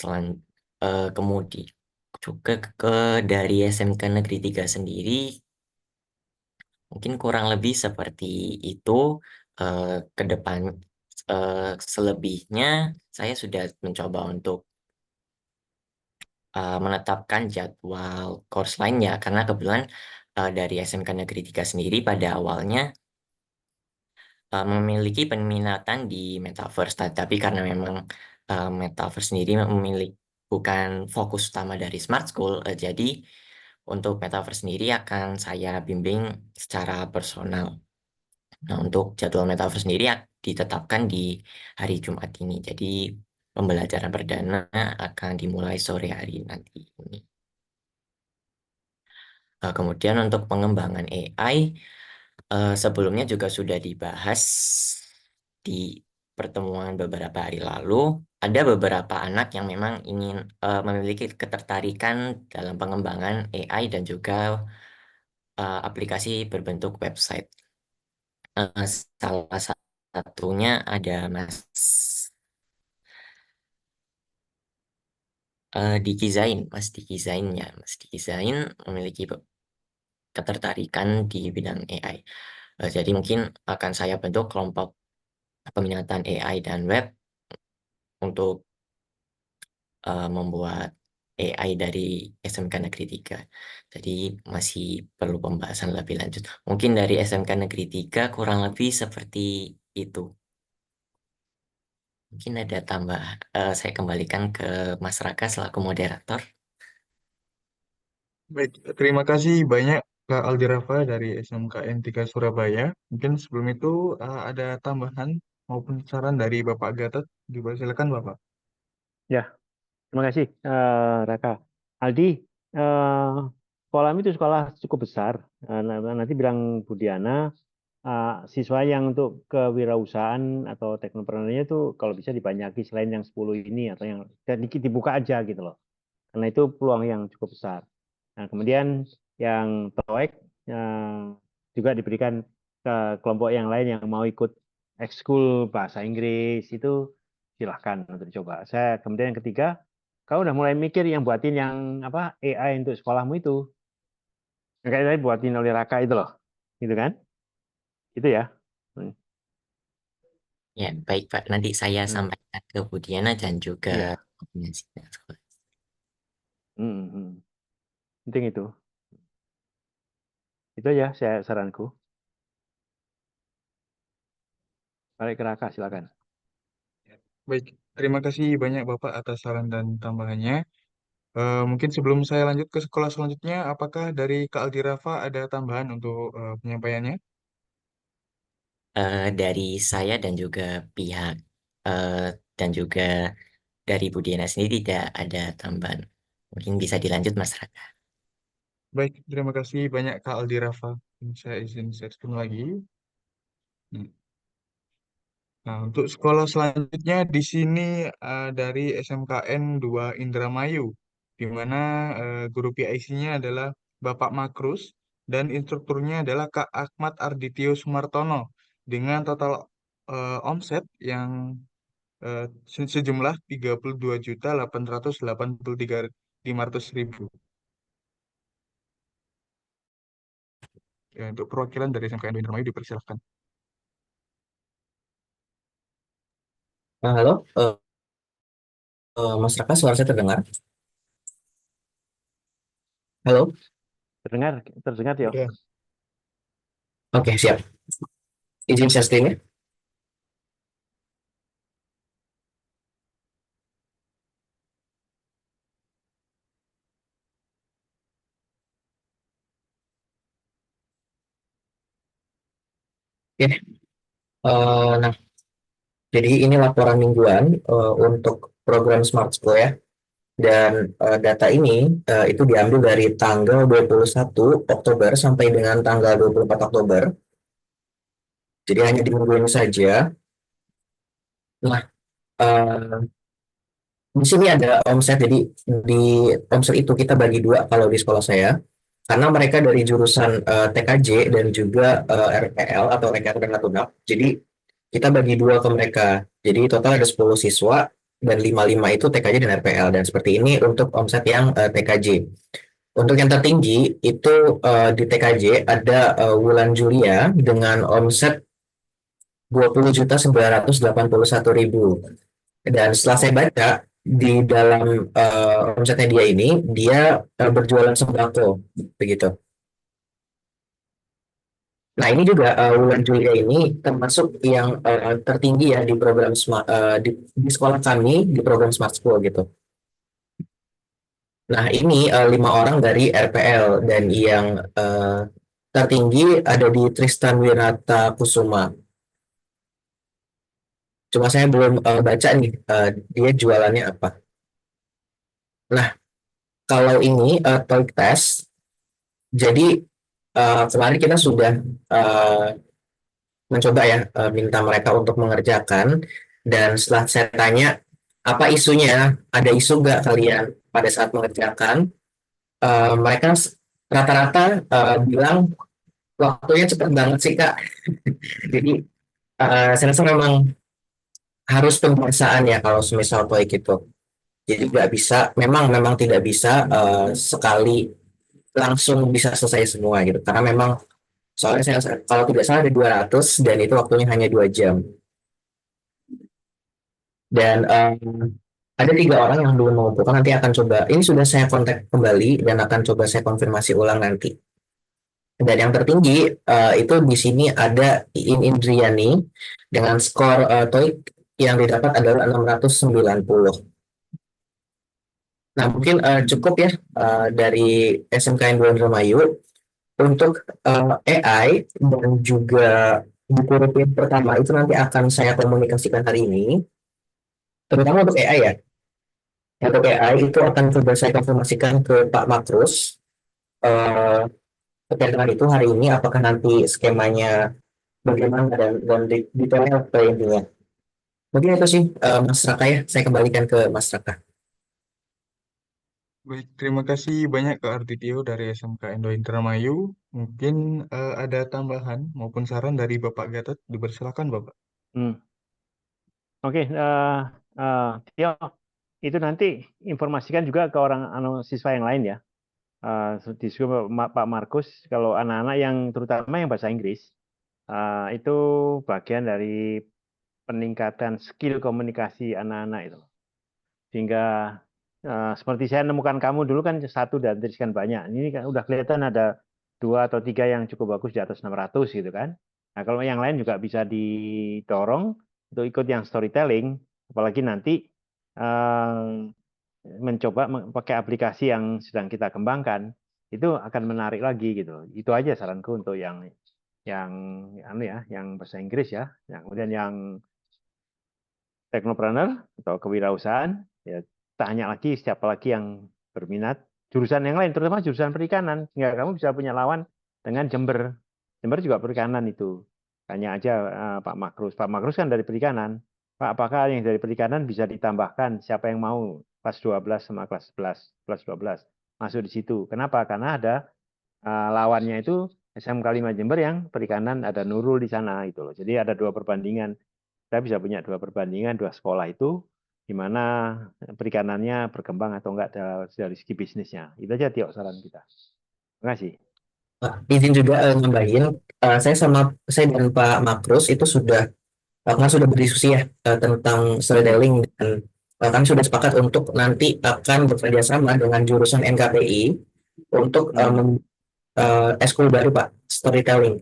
kemudian juga dari SMK Negeri 3 sendiri mungkin kurang lebih seperti itu. eh, ke depan eh, selebihnya saya sudah mencoba untuk menetapkan jadwal course lainnya karena kebetulan dari SMK Negeri 3 sendiri pada awalnya memiliki peminatan di Metaverse, tapi karena memang Metaverse sendiri memiliki bukan fokus utama dari Smart School, jadi untuk Metaverse sendiri akan saya bimbing secara personal. Nah, untuk jadwal Metaverse sendiri ditetapkan di hari Jumat ini, jadi pembelajaran perdana akan dimulai sore hari nanti ini. Kemudian untuk pengembangan AI, sebelumnya juga sudah dibahas di pertemuan beberapa hari lalu. Ada beberapa anak yang memang ingin memiliki ketertarikan dalam pengembangan AI dan juga aplikasi berbentuk website. Salah satunya ada Mas Diki Zain, Mas Diki Zain ya, Mas Diki Zain memiliki ketertarikan di bidang AI. Jadi mungkin akan saya bentuk kelompok peminatan AI dan web untuk membuat AI dari SMK Negeri 3. Jadi masih perlu pembahasan lebih lanjut. Mungkin dari SMK Negeri 3 kurang lebih seperti itu. Mungkin ada tambah, saya kembalikan ke Mas Raka selaku moderator. Baik, terima kasih banyak Kak Aldirafa dari SMKN 3 Surabaya. Mungkin sebelum itu ada tambahan maupun saran dari Bapak Gatot. Silakan Bapak. Ya, terima kasih, Raka. Aldi, eh, sekolahmu itu sekolah cukup besar. Nanti bilang Budiana, siswa yang untuk kewirausahaan atau teknopreneurnya itu kalau bisa dibanyaki selain yang 10 ini atau yang sedikit dibuka aja gitu loh. Karena itu peluang yang cukup besar. Nah, kemudian yang TOEIC juga diberikan ke kelompok yang lain yang mau ikut ekskul bahasa Inggris itu silahkan untuk dicoba. Kemudian yang ketiga, kau udah mulai mikir yang buatin yang apa AI untuk sekolahmu itu. Yang kayak tadi buatin oleh Raka itu loh. Gitu kan? Itu ya. Hmm. Ya, baik Pak. Nanti saya Hmm. sampaikan ke Bu Diana dan juga Iya. koordinasi dengan sekolah. Penting itu. Itu ya saya saranku. Balik ke Raka, silakan. Baik, terima kasih banyak Bapak atas saran dan tambahannya. Mungkin sebelum saya lanjut ke sekolah selanjutnya, apakah dari Kak Aldirafa ada tambahan untuk penyampaiannya? Dari saya dan juga pihak dan juga dari Bu Diana sendiri tidak ada tambahan. Mungkin bisa dilanjut Mas Raka. Baik, terima kasih banyak Kak Aldi Rafa. Saya izin share screen lagi. Nah, untuk sekolah selanjutnya di sini dari SMKN 2 Indramayu, di mana guru PIC-nya adalah Bapak Makrus dan instrukturnya adalah Kak Ahmad Ardityo Sumartono dengan total omset yang sejumlah 32.883.500 Ya, untuk perwakilan dari SMKN 2 Indramayu dipersilahkan. Halo, Mas Raka, suara saya terdengar? Halo, Terdengar Tio. Ya. oke siap. Izin share screen-nya. Oke, nah jadi ini laporan mingguan untuk program Smart School ya. Dan data ini itu diambil dari tanggal 21 Oktober sampai dengan tanggal 24 Oktober. Jadi hanya di minggu ini saja. Nah, eh, di sini ada omset. Jadi di omset itu kita bagi dua kalau di sekolah saya. Karena mereka dari jurusan TKJ dan juga RPL atau Reka dan Natuna. Jadi kita bagi dua ke mereka. Jadi total ada 10 siswa dan 55 itu TKJ dan RPL. Dan seperti ini untuk omset yang TKJ. Untuk yang tertinggi itu di TKJ ada Wulan Julia dengan omset 20.981.000. Dan setelah saya baca di dalam omsetnya dia ini, dia berjualan sembako begitu. Nah, ini juga Wulan Julia ini termasuk yang tertinggi ya di program di sekolah kami di program Smart School gitu. Nah, ini 5 orang dari RPL dan yang tertinggi ada di Tristan Wirata Kusuma. Cuma saya belum baca nih dia jualannya apa. Nah, kalau ini TOEIC test, jadi kemarin kita sudah uh, mencoba ya minta mereka untuk mengerjakan dan setelah saya tanya apa isunya, ada isu nggak kalian pada saat mengerjakan, mereka rata-rata bilang waktunya cepat banget sih Kak. Jadi saya rasa memang harus pembiasaan ya kalau semisal TOEIC itu. Jadi nggak bisa, memang tidak bisa sekali langsung bisa selesai semua gitu. Karena memang soalnya saya kalau tidak salah ada 200 dan itu waktunya hanya 2 jam. Dan ada 3 orang yang belum mengumpulkan, nanti akan coba. Ini sudah saya kontak kembali dan akan coba saya konfirmasi ulang nanti. Dan yang tertinggi itu di sini ada Iin Indriani dengan skor TOEIC yang didapat adalah 690. Nah, mungkin cukup ya dari SMKN 2 Indramayu untuk AI dan juga buku rupiah pertama itu nanti akan saya komunikasikan hari ini, terutama untuk AI ya. Untuk AI itu akan coba saya konfirmasikan ke Pak Makrus eh, terkait dengan itu hari ini, apakah nanti skemanya bagaimana dan detailnya apa intinya. Mungkin itu sih Mas Raka ya, saya kembalikan ke Mas Raka. Baik, terima kasih banyak Kak Ardityo dari SMK Indo Indramayu. Mungkin ada tambahan maupun saran dari Bapak Gatot. Dipersilakan Bapak. Oke, Tio, itu nanti informasikan juga ke orang siswa yang lain ya. Di Pak Markus, kalau anak-anak yang terutama yang bahasa Inggris, itu bagian dari peningkatan skill komunikasi anak-anak itu. Sehingga seperti saya nemukan kamu dulu kan satu dan teruskan banyak. Ini kan udah kelihatan ada 2 atau 3 yang cukup bagus di atas 600 gitu kan. Nah, kalau yang lain juga bisa didorong untuk ikut yang storytelling, apalagi nanti mencoba pakai aplikasi yang sedang kita kembangkan, itu akan menarik lagi gitu. Itu aja saranku untuk yang yang bahasa Inggris ya. Yang kemudian yang teknopreneur atau kewirausahaan, ya tanya lagi siapa lagi yang berminat jurusan yang lain, terutama jurusan perikanan, sehingga kamu bisa punya lawan dengan Jember. Jember juga perikanan itu. Tanya aja Pak Makrus. Pak Makrus kan dari perikanan. Pak, apakah yang dari perikanan bisa ditambahkan? Siapa yang mau kelas 12 sama kelas 11, kelas 12 masuk di situ. Kenapa? Karena ada lawannya itu SMK 5 Jember yang perikanan, ada Nurul di sana itu loh. Jadi ada dua perbandingan. Saya bisa punya dua perbandingan, dua sekolah itu di mana perikanannya berkembang atau enggak dari segi bisnisnya. Itu aja Tio saran kita. Terima kasih. Pak, izin juga nambahin, saya dan Pak Makrus itu kan sudah berdiskusi ya tentang storytelling, dan kami sudah sepakat untuk nanti akan bekerja sama dengan jurusan NKPI untuk eskul baru Pak, storytelling.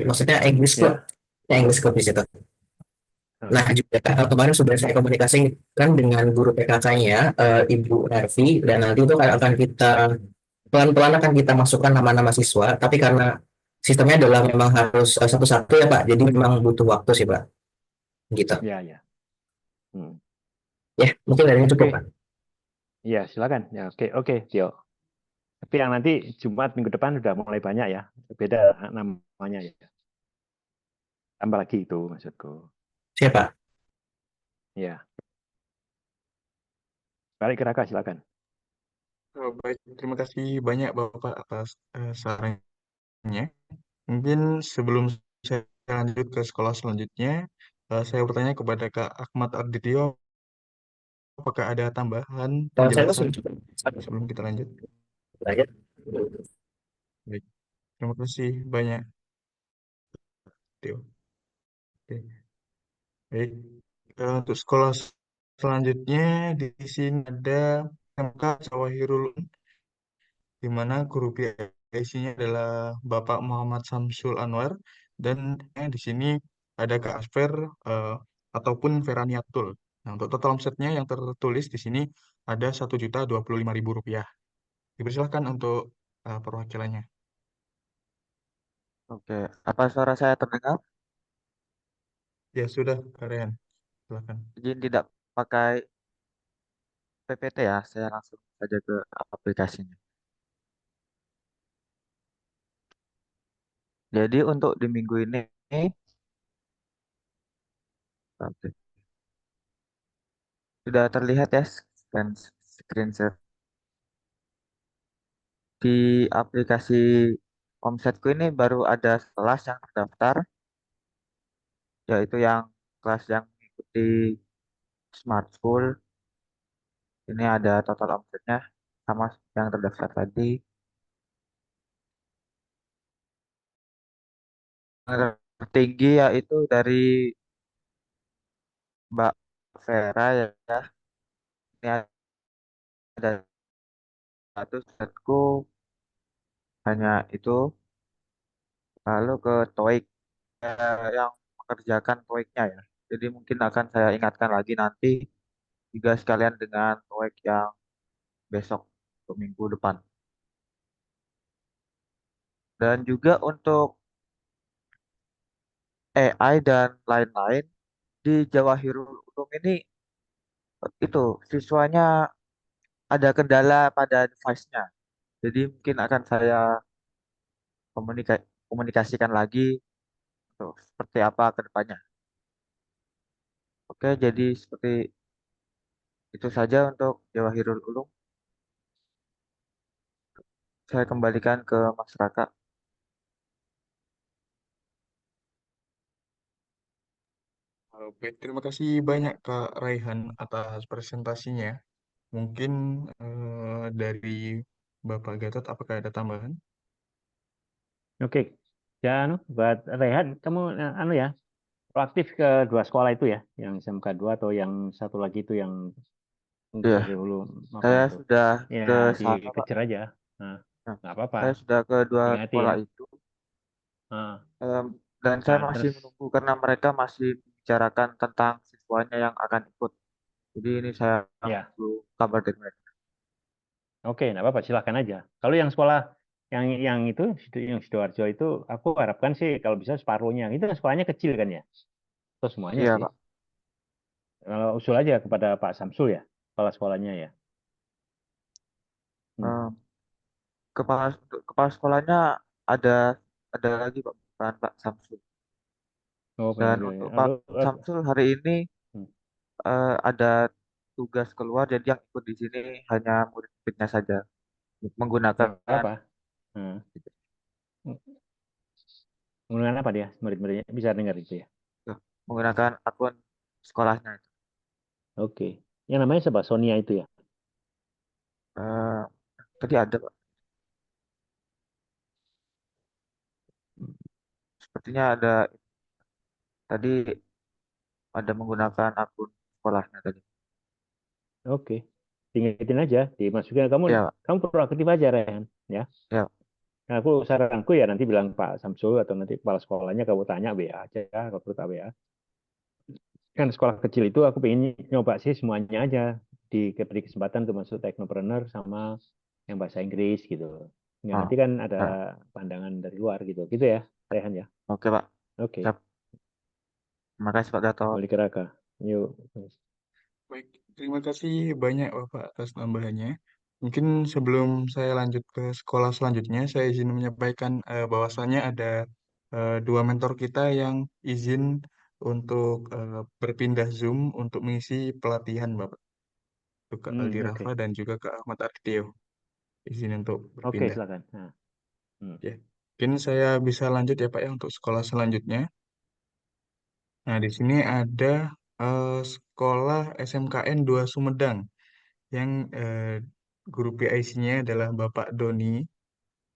Maksudnya English Club, English Club di situ. Nah, juga kemarin sudah saya komunikasikan dengan guru PKK-nya, Ibu Nervi, dan nanti itu akan kita pelan-pelan akan kita masukkan nama-nama siswa, tapi karena sistemnya adalah memang harus satu-satu ya Pak, jadi memang butuh waktu sih Pak, gitu. Ya. Ya, mungkin dari ini cukup Pak. Ya, silakan. Ya, oke, Tio. Tapi yang nanti Jumat minggu depan sudah mulai banyak ya, beda namanya ya. Tambah lagi itu maksudku. Siapa? Ya. Balik ke Raka, silakan. Baik, terima kasih banyak Bapak atas sarannya. Mungkin sebelum saya lanjut ke sekolah selanjutnya, saya bertanya kepada Kak Ahmad Ardityo, apakah ada tambahan penjelasan sebelum kita lanjut? Baik, terima kasih banyak. Oke. Baik, untuk sekolah selanjutnya di sini ada MK Jawahirul, di mana guru PIC-nya adalah Bapak Muhammad Samsul Anwar, dan di sini ada Kak Asfer ataupun Veraniatul. Nah, untuk total omsetnya yang tertulis di sini ada Rp1.025.000. Dipersilahkan untuk perwakilannya. Oke, apa suara saya terdengar? Ya sudah, Kak Rehan. Silakan. Izin tidak pakai PPT ya, saya langsung saja ke aplikasinya. Jadi untuk di minggu ini, oke, sudah terlihat ya screen share di aplikasi Omsetku ini baru ada kelas yang terdaftar, yaitu yang kelas yang mengikuti Smart School. Ini ada total omsetnya sama yang terdaftar tadi. Yang tertinggi yaitu dari Mbak Vera ya. Ini ada satu setku hanya itu. Lalu ke TOEIC yang mengerjakan TOEIC-nya ya. Jadi mungkin akan saya ingatkan lagi nanti juga sekalian dengan TOEIC yang besok atau minggu depan. Dan juga untuk AI dan lain-lain di Jawahirul Ulum ini itu siswanya ada kendala pada device-nya. Jadi mungkin akan saya komunikasikan lagi untuk seperti apa ke depannya. Oke, jadi seperti itu saja untuk Jawahirul Ulum. Saya kembalikan ke masyarakat. Baik, terima kasih banyak Kak Raihan atas presentasinya. Mungkin dari Bapak Gatot, apakah ada tambahan? Oke. Dan buat Rehan, kamu ya, proaktif ke dua sekolah itu ya, yang SMK 2 atau yang satu lagi itu yang Iya, dulu saya itu. sudah Ya, ke sana, Pak. dikejar aja. Nah, nggak apa-apa. Saya sudah ke dua Hati-hati sekolah ya. itu. Nah, Dan saya nah, masih terus menunggu karena mereka masih membicarakan tentang siswanya yang akan ikut. Jadi ini saya ya, menunggu kabar dari mereka. oke, nggak apa-apa, silakan aja. Kalau yang sekolah yang itu yang Sidoarjo itu, aku harapkan sih kalau bisa separuhnya. Itu sekolahnya kecil kan ya? Atau semuanya Iya, sih? Pak. Kalau usul aja kepada Pak Samsul ya, kepala sekolahnya ya. Eh, kepala kepala sekolahnya ada ada lagi Pak, bukan Pak Samsul. Oh, Dan penampilannya. untuk Pak Lalu, Samsul hari ini hmm, ada tugas keluar, jadi yang ikut di sini hanya murid-muridnya saja nggak menggunakan apa-apa. Hmm. Menggunakan apa dia murid-muridnya? Bisa dengar itu ya. menggunakan akun sekolahnya. Oke. Yang namanya siapa? Sonia itu ya. Eh, tadi ada Pak, sepertinya ada tadi ada menggunakan akun sekolahnya tadi. Oke. Tinggalin aja, dimasukin. Kamu Ya, Pak. kamu proaktif aja, Ren. Ya. Ya, Pak. Nah, aku saranku ya nanti bilang Pak Samsul atau nanti kepala sekolahnya kamu tanya WA aja, kalau perlu WA. Kan sekolah kecil itu aku pengen nyoba sih semuanya aja, diberi kesempatan untuk masuk teknopreneur sama yang bahasa Inggris gitu. Ya, Oh, nanti kan ada ya. pandangan dari luar gitu. Gitu ya, Rehan ya. Oke Pak. Oke, Siap. Terima kasih Pak Gatot. balik ke Raka. Yuk. Baik, terima kasih banyak Bapak atas tambahannya. Mungkin sebelum saya lanjut ke sekolah selanjutnya, saya izin menyampaikan bahwasannya ada dua mentor kita yang izin untuk berpindah Zoom untuk mengisi pelatihan Bapak. Untuk Kak Aldi Oke. Rafa dan juga Kak Ahmad Artio. Izin untuk Oke, berpindah. silakan. Nah, Ya, mungkin saya bisa lanjut ya Pak ya untuk sekolah selanjutnya. Nah, di sini ada sekolah SMKN 2 Sumedang yang guru PIC-nya adalah Bapak Doni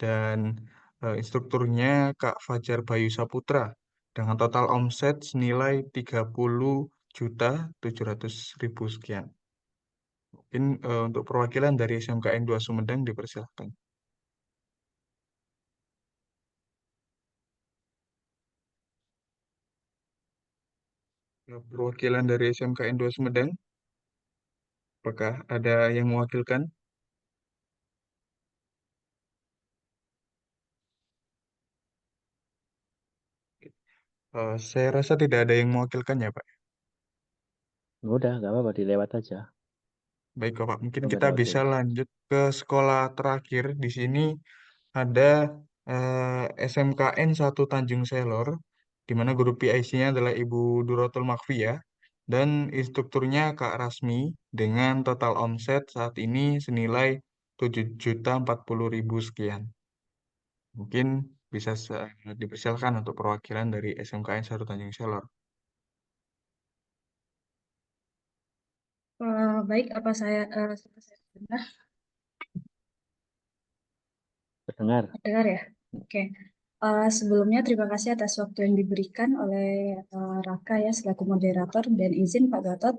dan instrukturnya Kak Fajar Bayu Saputra dengan total omset senilai 30.700.000 sekian. Mungkin untuk perwakilan dari SMKN 2 Sumedang dipersilahkan. Perwakilan dari SMKN 2 Sumedang, apakah ada yang mewakilkan? Saya rasa tidak ada yang mewakilkan ya, Pak. udah, nggak apa-apa, dilewat aja. Baik, Pak. Mungkin Kalau nggak kita ada bisa wakilnya. lanjut ke sekolah terakhir. Di sini ada SMKN 1 Tanjung Selor, di mana guru PIC-nya adalah Ibu Duratul Makfiyah, dan instrukturnya Kak Rasmi, dengan total omset saat ini senilai 7.040.000 sekian. Mungkin bisa dipersilakan untuk perwakilan dari SMKN 1 Tanjung Selor. Baik, apa saya dengar? Dengar. Dengar ya? Oke. Sebelumnya terima kasih atas waktu yang diberikan oleh Raka ya selaku moderator dan izin Pak Gatot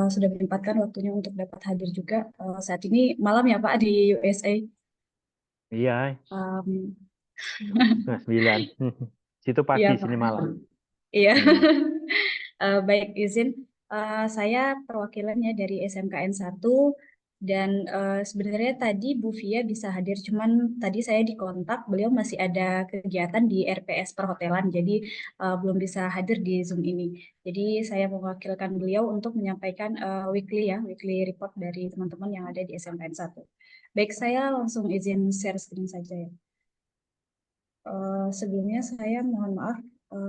sudah menyempatkan waktunya untuk dapat hadir juga saat ini malam ya Pak di USA. Iya, Um, 9. Situ iya pagi, Pak. sini malam. Iya. Hmm. Baik, izin. Saya perwakilannya dari SMKN 1 dan sebenarnya tadi Bu Via bisa hadir, cuman tadi saya dikontak, beliau masih ada kegiatan di RPS Perhotelan, jadi belum bisa hadir di Zoom ini. Jadi saya mewakilkan beliau untuk menyampaikan weekly report dari teman-teman yang ada di SMKN 1. Baik, saya langsung izin share screen saja ya. Sebelumnya saya mohon maaf,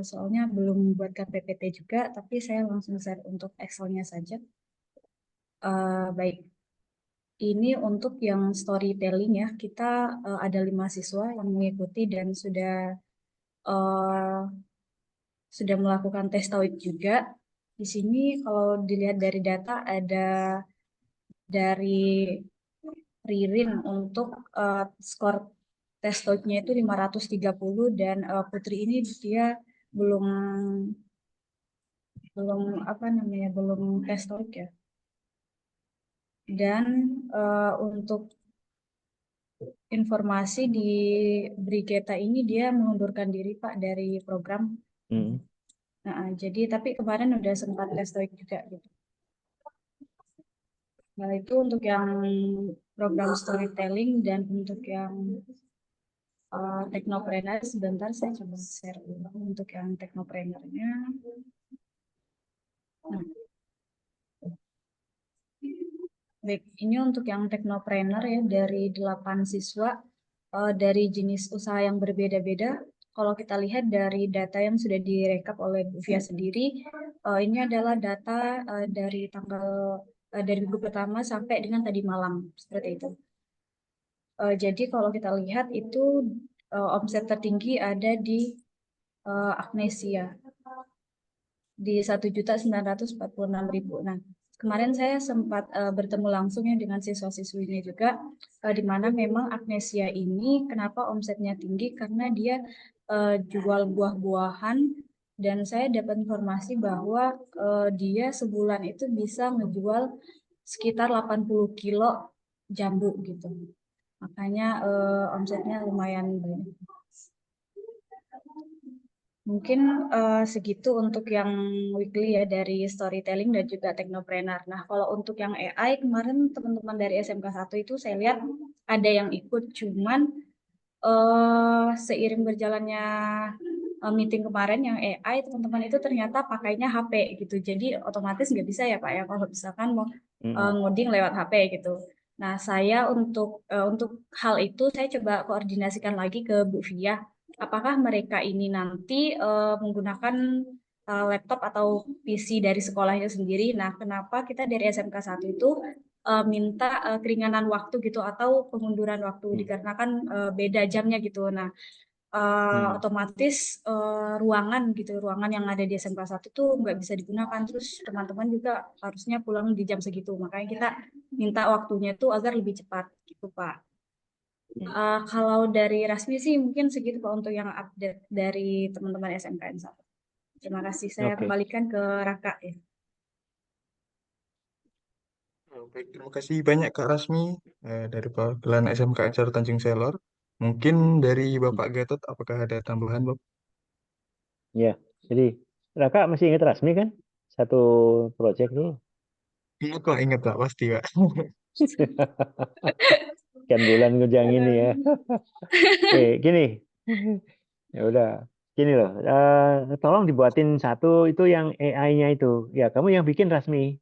soalnya belum membuatkan PPT juga, tapi saya langsung share untuk Excel-nya saja. Baik, ini untuk yang storytelling ya, kita ada 5 siswa yang mengikuti dan uh, sudah melakukan tes TOEIC juga. Di sini kalau dilihat dari data ada dari Ririn untuk skor tes TOEIC-nya itu 530 dan Putri ini dia belum belum belum tes TOEIC ya. Dan untuk informasi di Brigeta ini dia mengundurkan diri Pak dari program. Nah, jadi tapi kemarin udah sempat tes TOEIC juga gitu. Nah, itu untuk yang program storytelling dan untuk yang teknopreneur sebentar saya coba share dulu untuk yang teknopreneurnya. Nah, Baik, ini untuk yang teknopreneur ya dari 8 siswa dari jenis usaha yang berbeda-beda. Kalau kita lihat dari data yang sudah direkap oleh Bu Fia sendiri, ini adalah data dari dari minggu pertama sampai dengan tadi malam seperti itu. Jadi kalau kita lihat itu omset tertinggi ada di Agnesia di 1.946.000. Nah, kemarin saya sempat bertemu langsung ya dengan siswa-siswinya juga, di mana memang Agnesia ini kenapa omsetnya tinggi karena dia jual buah-buahan dan saya dapat informasi bahwa dia sebulan itu bisa menjual sekitar 80 kilo jambu gitu. Makanya omsetnya lumayan banyak. Mungkin segitu untuk yang weekly ya dari storytelling dan juga teknopreneur. Nah, kalau untuk yang AI kemarin teman-teman dari SMK 1 itu saya lihat ada yang ikut, cuman seiring berjalannya meeting kemarin yang AI teman-teman itu ternyata pakainya HP gitu. Jadi otomatis nggak bisa ya Pak ya kalau misalkan mau ngoding lewat HP gitu. Nah, saya untuk hal itu saya coba koordinasikan lagi ke Bu Fia. Apakah mereka ini nanti menggunakan laptop atau PC dari sekolahnya sendiri? Nah, kenapa kita dari SMK 1 itu minta keringanan waktu gitu atau pengunduran waktu dikarenakan beda jamnya gitu. Nah, otomatis ruangan gitu, ruangan yang ada di SMK 1 tuh nggak bisa digunakan. Terus teman-teman juga harusnya pulang di jam segitu. Makanya kita minta waktunya tuh agar lebih cepat gitu, Pak. Kalau dari Rasmi sih mungkin segitu Pak untuk yang update dari teman-teman SMKN 1. Terima kasih. Saya kembalikan ke Raka ya. Baik, terima kasih banyak Kak Rasmi dari perwakilan SMKN 1 Tanjung Selor. Mungkin dari Bapak Gatot, apakah ada tambahan, Bapak? Ya, jadi Raka masih ingat Rasmi kan? Satu project dulu. Ingat Kak, pasti Kak. Sekian bulan ngejang ini ya. Gini. Ya udah. Gini loh. Tolong dibuatin satu itu yang AI-nya itu. Ya, kamu yang bikin Rasmi.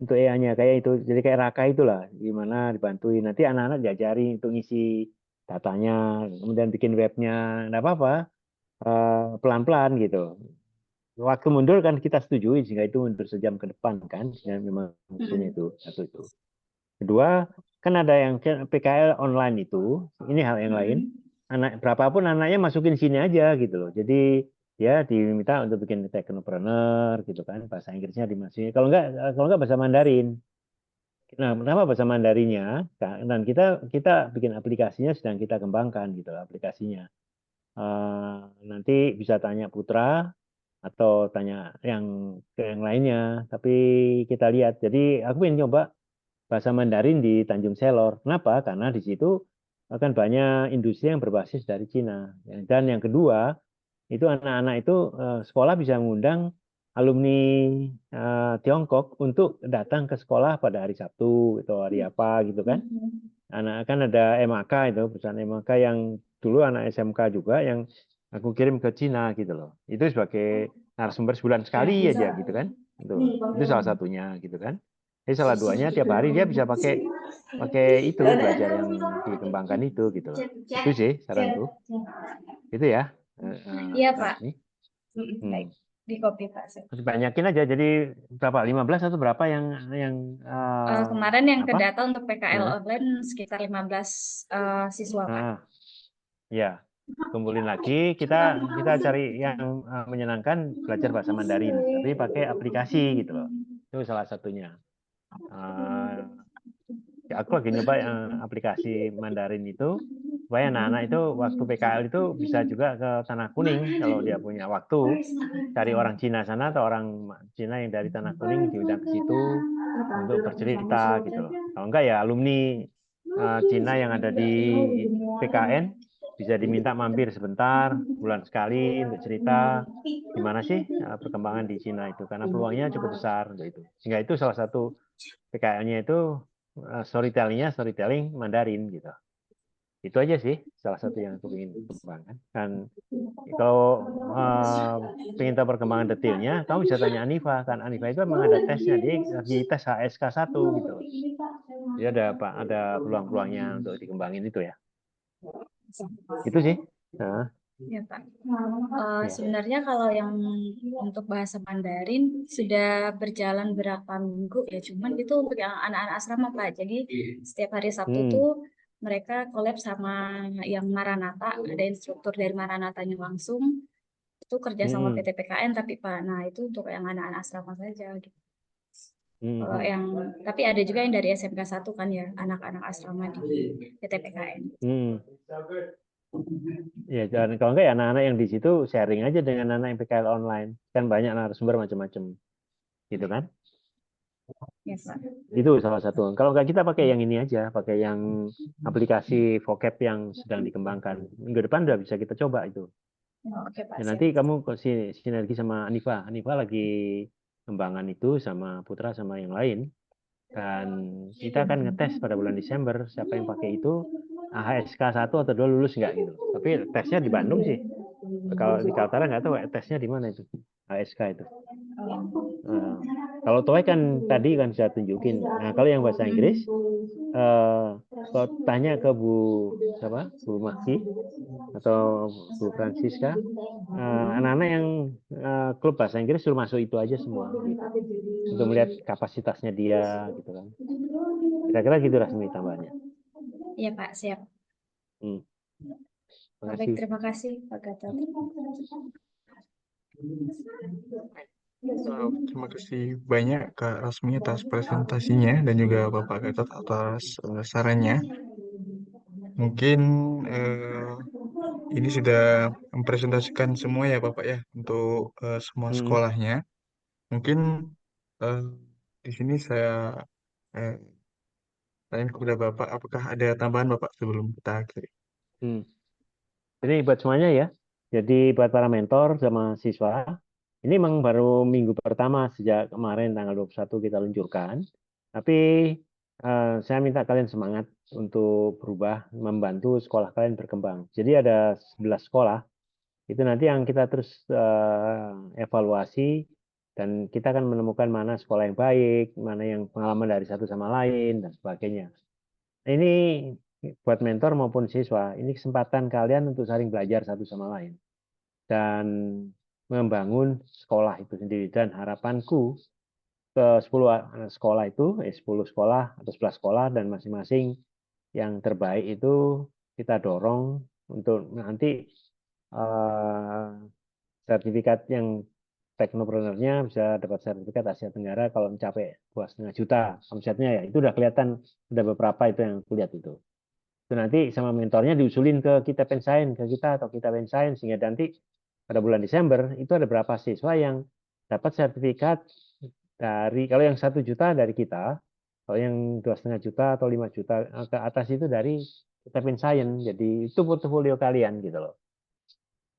Untuk AI-nya kayak itu. Jadi kayak Raka itulah. Gimana dibantuin. Nanti anak-anak diajari untuk ngisi datanya. Kemudian bikin webnya. Nggak apa-apa. Pelan-pelan gitu. Waktu mundur kan kita setujui sehingga itu mundur sejam ke depan kan. Dan memang punya itu. Satu itu. Kedua, kan ada yang PKL online itu. Ini hal yang lain. Berapapun anaknya masukin sini aja gitu loh. Jadi ya diminta untuk bikin teknopreneur gitu kan, bahasa Inggrisnya dimasukin. Kalau enggak bahasa Mandarin. Nah, kenapa bahasa Mandarinnya? Dan kita bikin aplikasinya sedang kita kembangkan gitu loh, aplikasinya. Nanti bisa tanya Putra atau tanya yang lainnya. Tapi kita lihat. Jadi aku ingin coba bahasa Mandarin di Tanjung Selor. Kenapa? Karena di situ akan banyak industri yang berbasis dari Cina. Dan yang kedua, itu anak-anak itu sekolah bisa mengundang alumni Tiongkok untuk datang ke sekolah pada hari Sabtu atau hari apa gitu kan. Anak kan ada MAK itu, perusahaan MAK yang dulu anak SMK juga yang aku kirim ke Cina gitu loh. Itu sebagai narasumber sebulan sekali aja gitu kan. Itu salah satunya gitu kan. Jadi salah duanya tiap hari dia bisa pakai itu belajar yang dikembangkan itu gitu loh. Itu sih saranku. Itu ya. Iya Pak. Baik. Di copy Pak. Banyakin aja. Jadi berapa? 15 atau berapa yang kemarin yang kedata untuk PKL online sekitar 15 siswa Pak. Ya. Kumpulin lagi, kita cari yang menyenangkan belajar bahasa Mandarin, tapi pakai aplikasi gitu loh. Itu salah satunya. Aku lagi nyoba aplikasi Mandarin itu supaya anak-anak itu waktu PKL itu bisa juga ke Tanah Kuning kalau dia punya waktu, cari orang Cina sana atau orang Cina yang dari Tanah Kuning diundang ke situ untuk bercerita gitu loh. Kalau enggak ya alumni Cina yang ada di PKN bisa diminta mampir sebentar, bulan sekali untuk cerita gimana sih perkembangan di Cina itu, karena peluangnya cukup besar untuk itu. Sehingga itu salah satu PKL-nya itu storytelling Mandarin gitu. Itu aja sih salah satu yang aku ingin kembangkan. Dan kalau ingin tahu perkembangan detailnya, kamu bisa tanya Anifa. Kan Anifa itu memang ada tesnya, dia lagi tes HSK 1 gitu. Jadi ada peluang-peluangnya untuk dikembangin itu ya. Itu sih. Nah, Ya, Pak. ya. Sebenarnya kalau yang untuk bahasa Mandarin sudah berjalan berapa minggu ya, cuman itu untuk yang anak-anak asrama, Pak. Jadi setiap hari Sabtu tuh mereka collab sama yang Maranatha, ada instruktur dari Maranatanya langsung, itu kerja sama PT PKN tapi Pak. Nah, itu untuk yang anak-anak asrama saja gitu. Kalau yang tapi ada juga yang dari SMK 1 kan ya, anak-anak asrama di PT PKN. Ya, dan kalau enggak ya anak-anak yang di situ sharing aja dengan anak yang PKL online. Kan banyak narasumber macam-macam. Gitu kan? Ya, Pak. Itu salah satu. Kalau enggak kita pakai yang ini aja, pakai yang aplikasi vocab yang sedang dikembangkan. Minggu depan udah bisa kita coba itu. Oke, Pak. Dan nanti kamu sinergi sama Anifa. Anifa lagi kembangan itu sama Putra sama yang lain. Dan kita akan ngetes pada bulan Desember siapa yang pakai itu HSK 1 atau 2 lulus nggak gitu. Tapi tesnya di Bandung sih. Kalau di Kaltara nggak tahu tesnya di mana itu HSK itu. Kalau TOEIC kan tadi kan saya tunjukin. Nah kalau yang bahasa Inggris, kalau tanya ke Bu Maki atau Bu Francisca, anak-anak yang klub bahasa Inggris suruh masuk itu aja semua gitu. Untuk melihat kapasitasnya dia gitu kan. Kira-kira gitu Rasmi tambahnya. Iya Pak, siap. Baik, terima kasih Pak Gatot. Terima kasih banyak Kak Rasmi atas presentasinya dan juga Bapak Gatot atas sarannya. Mungkin ini sudah mempresentasikan semua ya Bapak ya untuk semua sekolahnya. Mungkin di sini saya tanya kepada Bapak, apakah ada tambahan Bapak sebelum kita akhiri? Ini buat semuanya ya. Jadi buat para mentor sama siswa, ini memang baru minggu pertama sejak kemarin tanggal 21 kita luncurkan. Tapi saya minta kalian semangat untuk berubah, membantu sekolah kalian berkembang. Jadi ada 11 sekolah, itu nanti yang kita terus evaluasi, dan kita akan menemukan mana sekolah yang baik, mana yang pengalaman dari satu sama lain, dan sebagainya. Ini buat mentor maupun siswa, ini kesempatan kalian untuk saling belajar satu sama lain. Dan membangun sekolah itu sendiri. Dan harapanku ke 10 sekolah itu, 10 sekolah atau 11 sekolah, dan masing-masing yang terbaik itu kita dorong untuk nanti sertifikat yang teknopreneurnya bisa dapat sertifikat Asia Tenggara kalau mencapai 2,5 juta omsetnya ya. Itu udah kelihatan, udah beberapa itu yang kulihat itu. Itu nanti sama mentornya diusulin ke kita pensain, ke kita atau kita pensain, sehingga nanti pada bulan Desember itu ada berapa siswa yang dapat sertifikat dari, kalau yang 1 juta dari kita, kalau yang 2,5 juta atau 5 juta ke atas itu dari kita pensain. Jadi itu portofolio kalian gitu loh.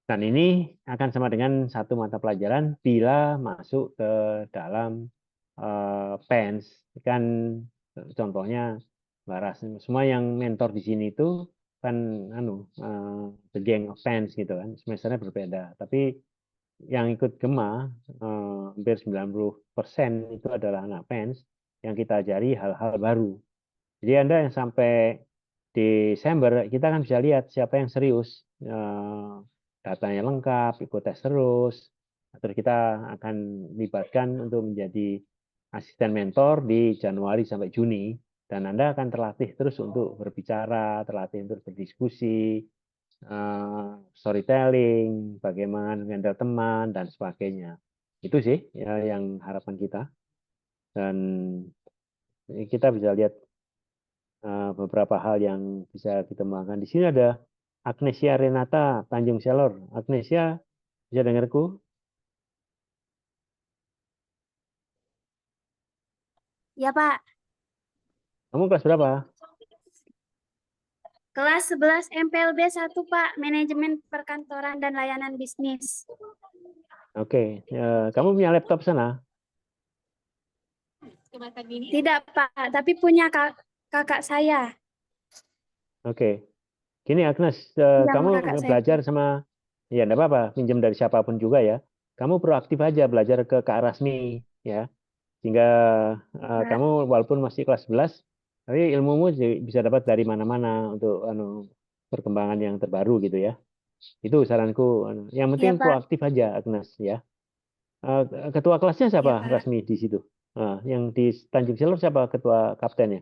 Dan ini akan sama dengan satu mata pelajaran bila masuk ke dalam PENS. Kan contohnya Mbak Ras, semua yang mentor di sini itu kan the gang of PENS gitu kan, semesternya berbeda. Tapi yang ikut GEMA hampir 90% itu adalah anak PENS yang kita ajari hal-hal baru. Jadi Anda yang sampai Desember kita kan bisa lihat siapa yang serius, datanya lengkap, ikut tes terus. Terus kita akan libatkan untuk menjadi asisten mentor di Januari sampai Juni. Dan Anda akan terlatih terus untuk berbicara, terlatih untuk berdiskusi, storytelling, bagaimana handle teman, dan sebagainya. Itu sih ya, yang harapan kita. Dan kita bisa lihat beberapa hal yang bisa kita kembangkan. Di sini ada Agnesia Renata Tanjung Selor. Agnesia, bisa dengarku? Ya, Pak. Kamu kelas berapa? Kelas 11 MPLB 1, Pak. Manajemen Perkantoran dan Layanan Bisnis. Oke. Kamu punya laptop sana? Tidak, Pak. Tapi punya kakak saya. Oke. Gini Agnes, Yang kamu kakak saya. belajar sama, ya enggak apa-apa, pinjam dari siapapun juga ya. Kamu proaktif aja belajar ke Kak Rasmi ya. Sehingga kamu walaupun masih kelas 11, tapi ilmumu bisa dapat dari mana-mana untuk perkembangan yang terbaru gitu ya. Itu saranku. Yang Iya, penting Pak. proaktif aja Agnes ya. Ketua kelasnya Iya, siapa Pak. Rasmi di situ? Yang di Tanjung Silur siapa ketua kaptennya?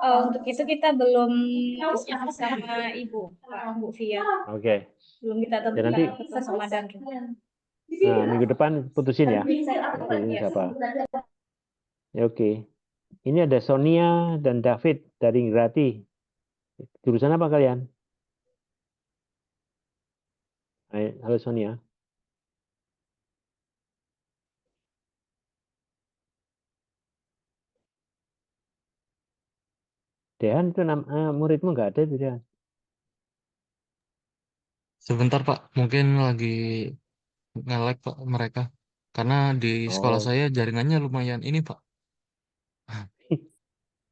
Untuk itu kita belum diskusi sama Ibu, Pak Bu Fia. Oke. Belum kita Ya tentukan nanti bersama dan. minggu depan putusin ya. Putusin siapa? Ya, oke. Ini ada Sonia dan David dari Grati. Jurusan apa kalian? Halo Sonia. Dehan itu muridmu nggak ada itu Dehan. Sebentar Pak, mungkin lagi nge-lag Pak mereka. Karena di sekolah Oh, saya jaringannya lumayan ini Pak.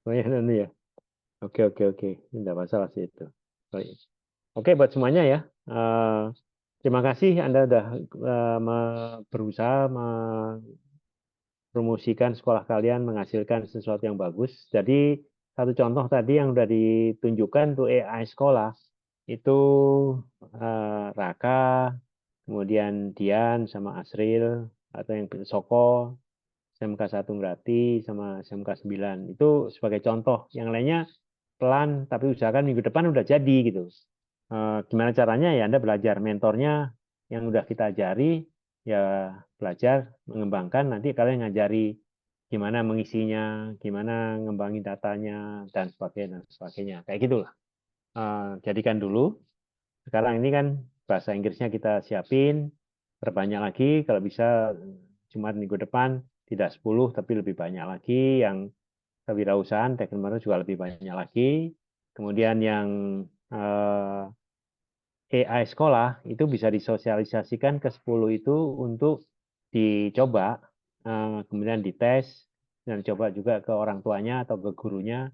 oh ya, ya. Oke, oke, oke. Tidak masalah sih itu. Baik. Oke, buat semuanya ya. Terima kasih Anda sudah berusaha mempromosikan sekolah kalian menghasilkan sesuatu yang bagus. Jadi satu contoh tadi yang sudah ditunjukkan untuk AI sekolah itu Raka, kemudian Dian sama Asril atau yang Soko, SMK 1 Ngrati sama SMK 9. Itu sebagai contoh. Yang lainnya pelan tapi usahakan minggu depan udah jadi gitu. Gimana caranya ya Anda belajar mentornya yang udah kita ajari ya belajar mengembangkan nanti kalian ngajari gimana mengisinya, gimana ngembangin datanya dan sebagainya dan sebagainya. Kayak gitulah. Jadikan dulu. Sekarang ini kan bahasa Inggrisnya kita siapin, perbanyak lagi kalau bisa Jumat minggu depan tidak 10 tapi lebih banyak lagi yang kewirausahaan teknologi juga lebih banyak lagi. Kemudian yang AI sekolah itu bisa disosialisasikan ke 10 itu untuk dicoba, kemudian dites, dan coba juga ke orang tuanya atau ke gurunya,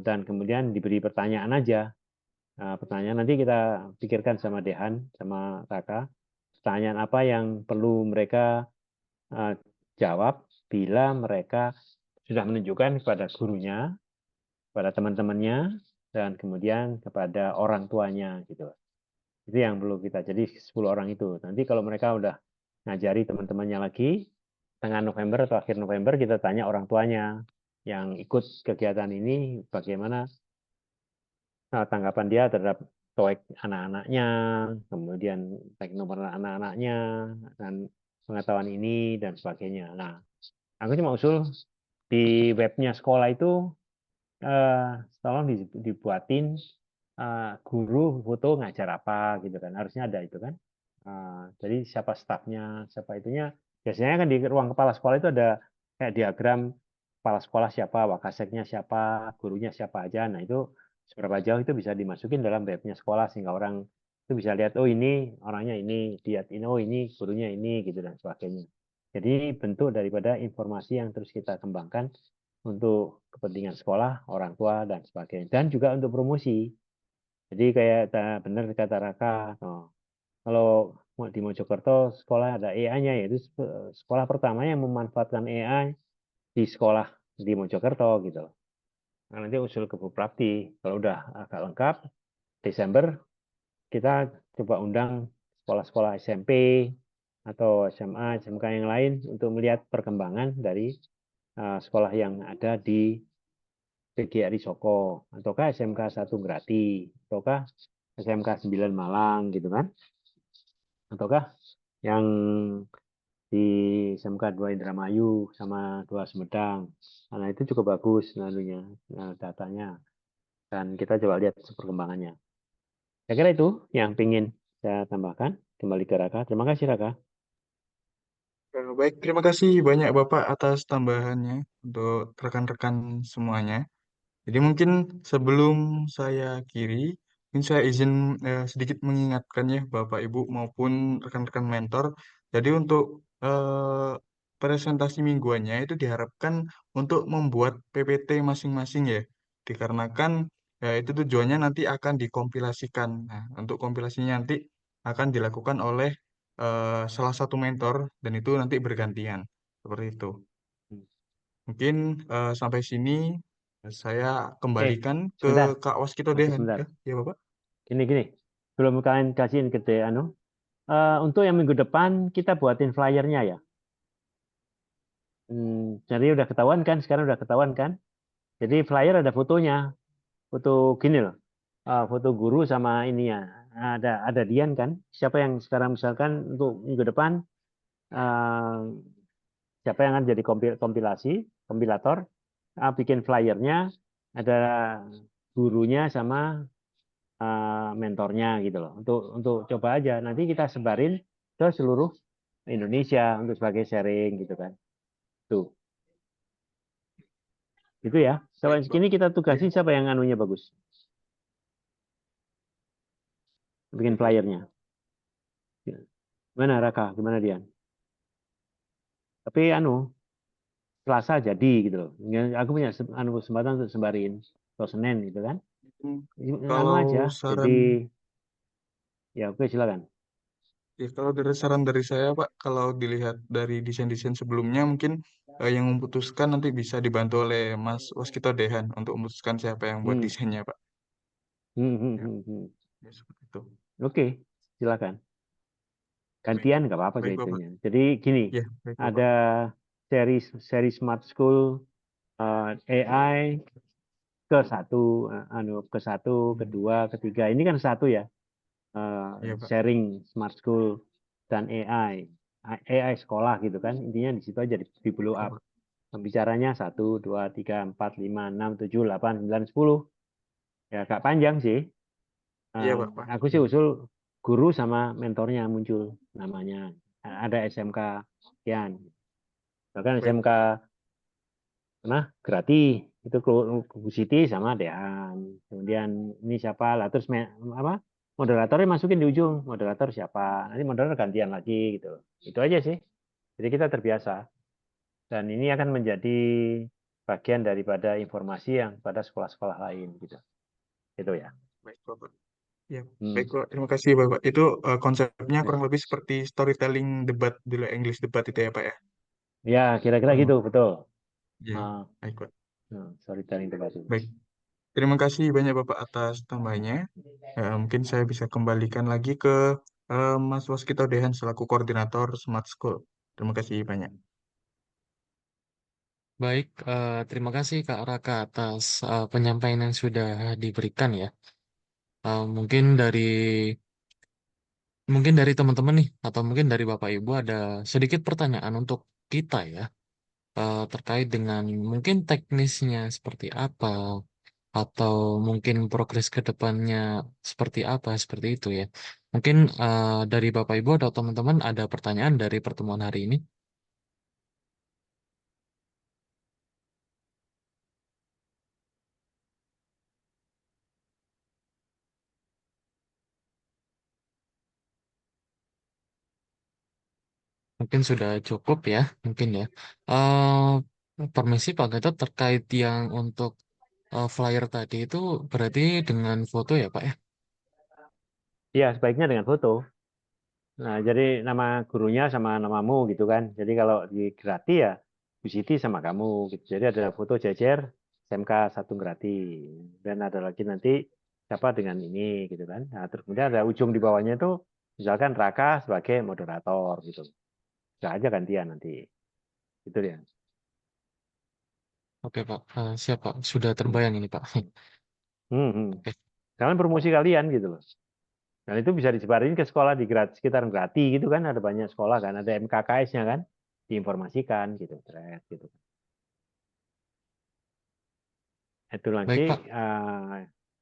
dan kemudian diberi pertanyaan aja. Pertanyaan nanti kita pikirkan sama Dehan, sama Raka, pertanyaan apa yang perlu mereka jawab bila mereka sudah menunjukkan kepada gurunya, kepada teman-temannya, dan kemudian kepada orang tuanya gitu. Itu yang perlu kita. Jadi 10 orang itu. Nanti kalau mereka udah ngajari teman-temannya lagi, tengah November atau akhir November kita tanya orang tuanya yang ikut kegiatan ini bagaimana tanggapan dia terhadap TOEIC anak-anaknya, kemudian teknometer anak-anaknya, dan pengetahuan ini dan sebagainya. Nah, aku cuma usul di webnya sekolah itu tolong dibuatin guru foto ngajar apa gitu kan, harusnya ada itu kan. Jadi siapa stafnya, siapa itunya. Biasanya kan di ruang kepala sekolah itu ada kayak diagram kepala sekolah siapa, wakaseknya siapa, gurunya siapa aja. Nah itu seberapa jauh itu bisa dimasukin dalam webnya sekolah sehingga orang itu bisa lihat oh ini orangnya ini, lihat ini oh ini gurunya ini gitu dan sebagainya. Jadi bentuk daripada informasi yang terus kita kembangkan untuk kepentingan sekolah, orang tua dan sebagainya dan juga untuk promosi. Jadi kayak benar kata Raka, kalau di Mojokerto sekolah ada AI-nya yaitu sekolah pertama yang memanfaatkan AI di sekolah di Mojokerto gitu. Nah, nanti usul ke Bupati kalau udah agak lengkap Desember kita coba undang sekolah-sekolah SMP atau SMA, SMK yang lain untuk melihat perkembangan dari sekolah yang ada di PGRI Soko ataukah SMK 1 Grati ataukah SMK 9 Malang gitu kan, ataukah yang di SMK 2 Indramayu sama 2 Sumedang. Nah, itu cukup bagus datanya. Dan kita coba lihat perkembangannya. Saya kira itu yang ingin saya tambahkan. Kembali ke Raka. Terima kasih Raka. Baik, terima kasih banyak Bapak atas tambahannya untuk rekan-rekan semuanya. Jadi mungkin sebelum saya akhiri, mungkin saya izin sedikit mengingatkan ya Bapak Ibu maupun rekan-rekan mentor. Jadi untuk eh, presentasi mingguannya itu diharapkan untuk membuat PPT masing-masing ya. Dikarenakan Ya, itu tujuannya nanti akan dikompilasikan. Nah, untuk kompilasinya nanti akan dilakukan oleh salah satu mentor dan itu nanti bergantian. Seperti itu. Hmm. Mungkin sampai sini saya kembalikan ke Sebentar, Kak Waskito Mas, Dehan. sebentar. Ya, Bapak. Gini, belum kalian kasihin ke untuk yang minggu depan kita buatin flyernya ya. Jadi udah ketahuan kan? Sekarang udah ketahuan kan? Jadi flyer ada fotonya, foto gini loh, foto guru sama ini ya. Ada Dian kan? Siapa yang sekarang misalkan untuk minggu depan eh, siapa yang akan jadi kompilator, bikin flyernya, ada gurunya sama mentornya gitu loh. Untuk coba aja. Nanti kita sebarin ke seluruh Indonesia untuk sebagai sharing gitu kan. Tuh, gitu ya. Sampai Baik, Pak. segini kita Ya. tugasin siapa yang anunya bagus, bikin flyernya. Gimana Raka? Gimana Dian? Tapi Selasa jadi gitu loh. Ya, aku punya kesempatan untuk sebarin atau Senin gitu kan. Kalau Aja. Jadi saran ya oke silakan. Ya, kalau dari saran dari saya, Pak, kalau dilihat dari desain-desain sebelumnya, mungkin yang memutuskan nanti bisa dibantu oleh Mas Waskito Dehan untuk memutuskan siapa yang buat Hmm. desainnya, Pak. Hmm, hmm, Ya, hmm, hmm. ya seperti itu. Oke, silakan. Baik, Gantian nggak apa-apa baik, Bapak. itunya. Jadi gini, Ya, baik, ada Bapak. seri Smart School AI ke satu, kedua, ketiga. Ini kan satu ya, Iya, Pak. sharing Smart School dan AI sekolah gitu kan. Intinya di situ aja di blow Iya, up. Pak. Pembicaranya 1, 2, 3, 4, 5, 6, 7, 8, 9, 10. Ya agak panjang sih. Iya, Pak. Pak. Aku sih usul guru sama mentornya muncul namanya. Ada SMK sekian. Bahkan Baik. SMK Grati itu Bu Siti sama Dean. Kemudian ini siapa lah terus apa moderatornya masukin di ujung. Moderator siapa? Nanti moderator gantian lagi gitu. Itu aja sih. Jadi kita terbiasa dan ini akan menjadi bagian daripada informasi yang pada sekolah-sekolah lain gitu. Itu ya. Baik, Bapak. Ya, Hmm. baik, Pak. Terima kasih, Bapak. Itu konsepnya Ya, kurang lebih seperti storytelling debat di English debat itu ya, Pak ya? ya kira-kira Hmm. gitu betul. Ya, baik, Pak. Storytelling debat itu. Baik. Terima kasih banyak Bapak atas tambahnya. Mungkin saya bisa kembalikan lagi ke Mas Waskito Dehan selaku koordinator Smart School. Terima kasih banyak. Baik, terima kasih Kak Raka atas penyampaian yang sudah diberikan ya. Mungkin dari teman-teman nih, atau mungkin dari Bapak Ibu ada sedikit pertanyaan untuk kita ya, terkait dengan mungkin teknisnya seperti apa, atau mungkin progres ke depannya seperti apa, seperti itu ya. Mungkin dari Bapak Ibu atau teman-teman ada pertanyaan dari pertemuan hari ini. Mungkin sudah cukup ya, mungkin ya. Permisi Pak Gatot terkait yang untuk flyer tadi itu berarti dengan foto ya Pak ya? Iya, sebaiknya dengan foto. Nah, jadi nama gurunya sama namamu gitu kan. Jadi kalau di Grati ya Bu Siti sama kamu gitu. Jadi ada foto jejer SMK 1 Grati. Dan ada lagi nanti siapa dengan ini gitu kan. Nah, terus kemudian ada ujung di bawahnya itu misalkan Raka sebagai moderator gitu. Bisa aja gantian nanti. Gitu ya. Oke Pak, siap Pak. Sudah Hmm. terbayang ini Pak. Hmm, hmm. Oke, Kalian promosi kalian gitu loh. Dan itu bisa disebarin ke sekolah di sekitar Grati gitu kan. Ada banyak sekolah kan. Ada MKKS-nya kan. Diinformasikan gitu. Gitu. Itu nanti baik Pak.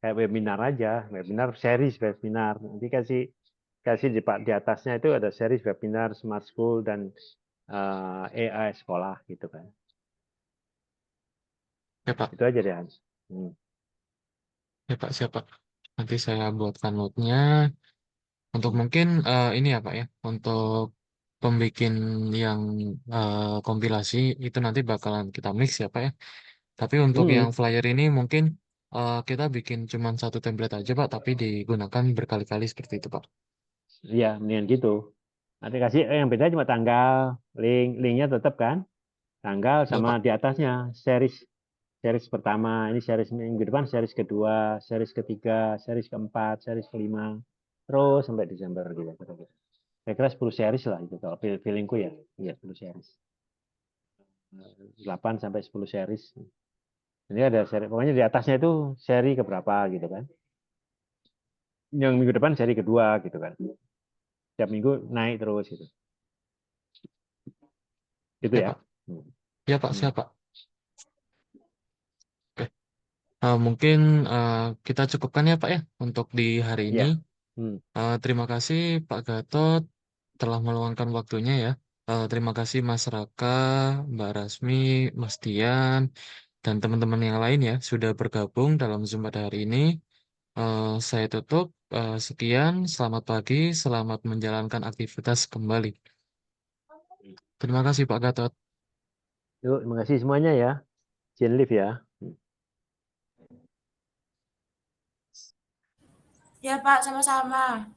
kayak webinar aja, webinar series webinar. Nanti kasih kasih di atasnya itu ada series webinar Smart School dan AI sekolah gitu kan. Ya Pak, Itu aja deh Hans. Hmm. ya Pak, siap Pak. Nanti saya buatkan note-nya. Untuk mungkin ini ya Pak ya, untuk pembikin yang kompilasi itu nanti bakalan kita mix ya Pak ya. Tapi untuk yang Hmm. flyer ini mungkin kita bikin cuma satu template aja Pak, tapi digunakan berkali-kali seperti itu Pak. Iya, mendingan gitu. Nanti kasih yang beda cuma tanggal, linknya tetap kan, tanggal Ya sama Pak. di atasnya series pertama, ini series minggu depan, series kedua, series ketiga, series keempat, series kelima, terus sampai Desember gitu. Saya kira 10 series lah itu kalau feelingku ya, iya 10 series. 8 sampai 10 series. Ini ada seri, pokoknya di atasnya itu seri keberapa gitu kan. Yang minggu depan seri kedua gitu kan. Tiap minggu naik terus gitu. Gitu Ya ya. Pak. Ya Pak, siapa? Oke. Mungkin kita cukupkan ya Pak ya untuk di hari ini. Ya. Terima kasih Pak Gatot telah meluangkan waktunya ya. Terima kasih Mas Raka, Mbak Rasmi, Mas Tian, dan teman-teman yang lain ya sudah bergabung dalam Zoom pada hari ini. Saya tutup. Sekian, selamat pagi, selamat menjalankan aktivitas kembali. Terima kasih Pak Gatot. Yuk, terima kasih semuanya ya. Jane Live ya. Ya Pak, sama-sama.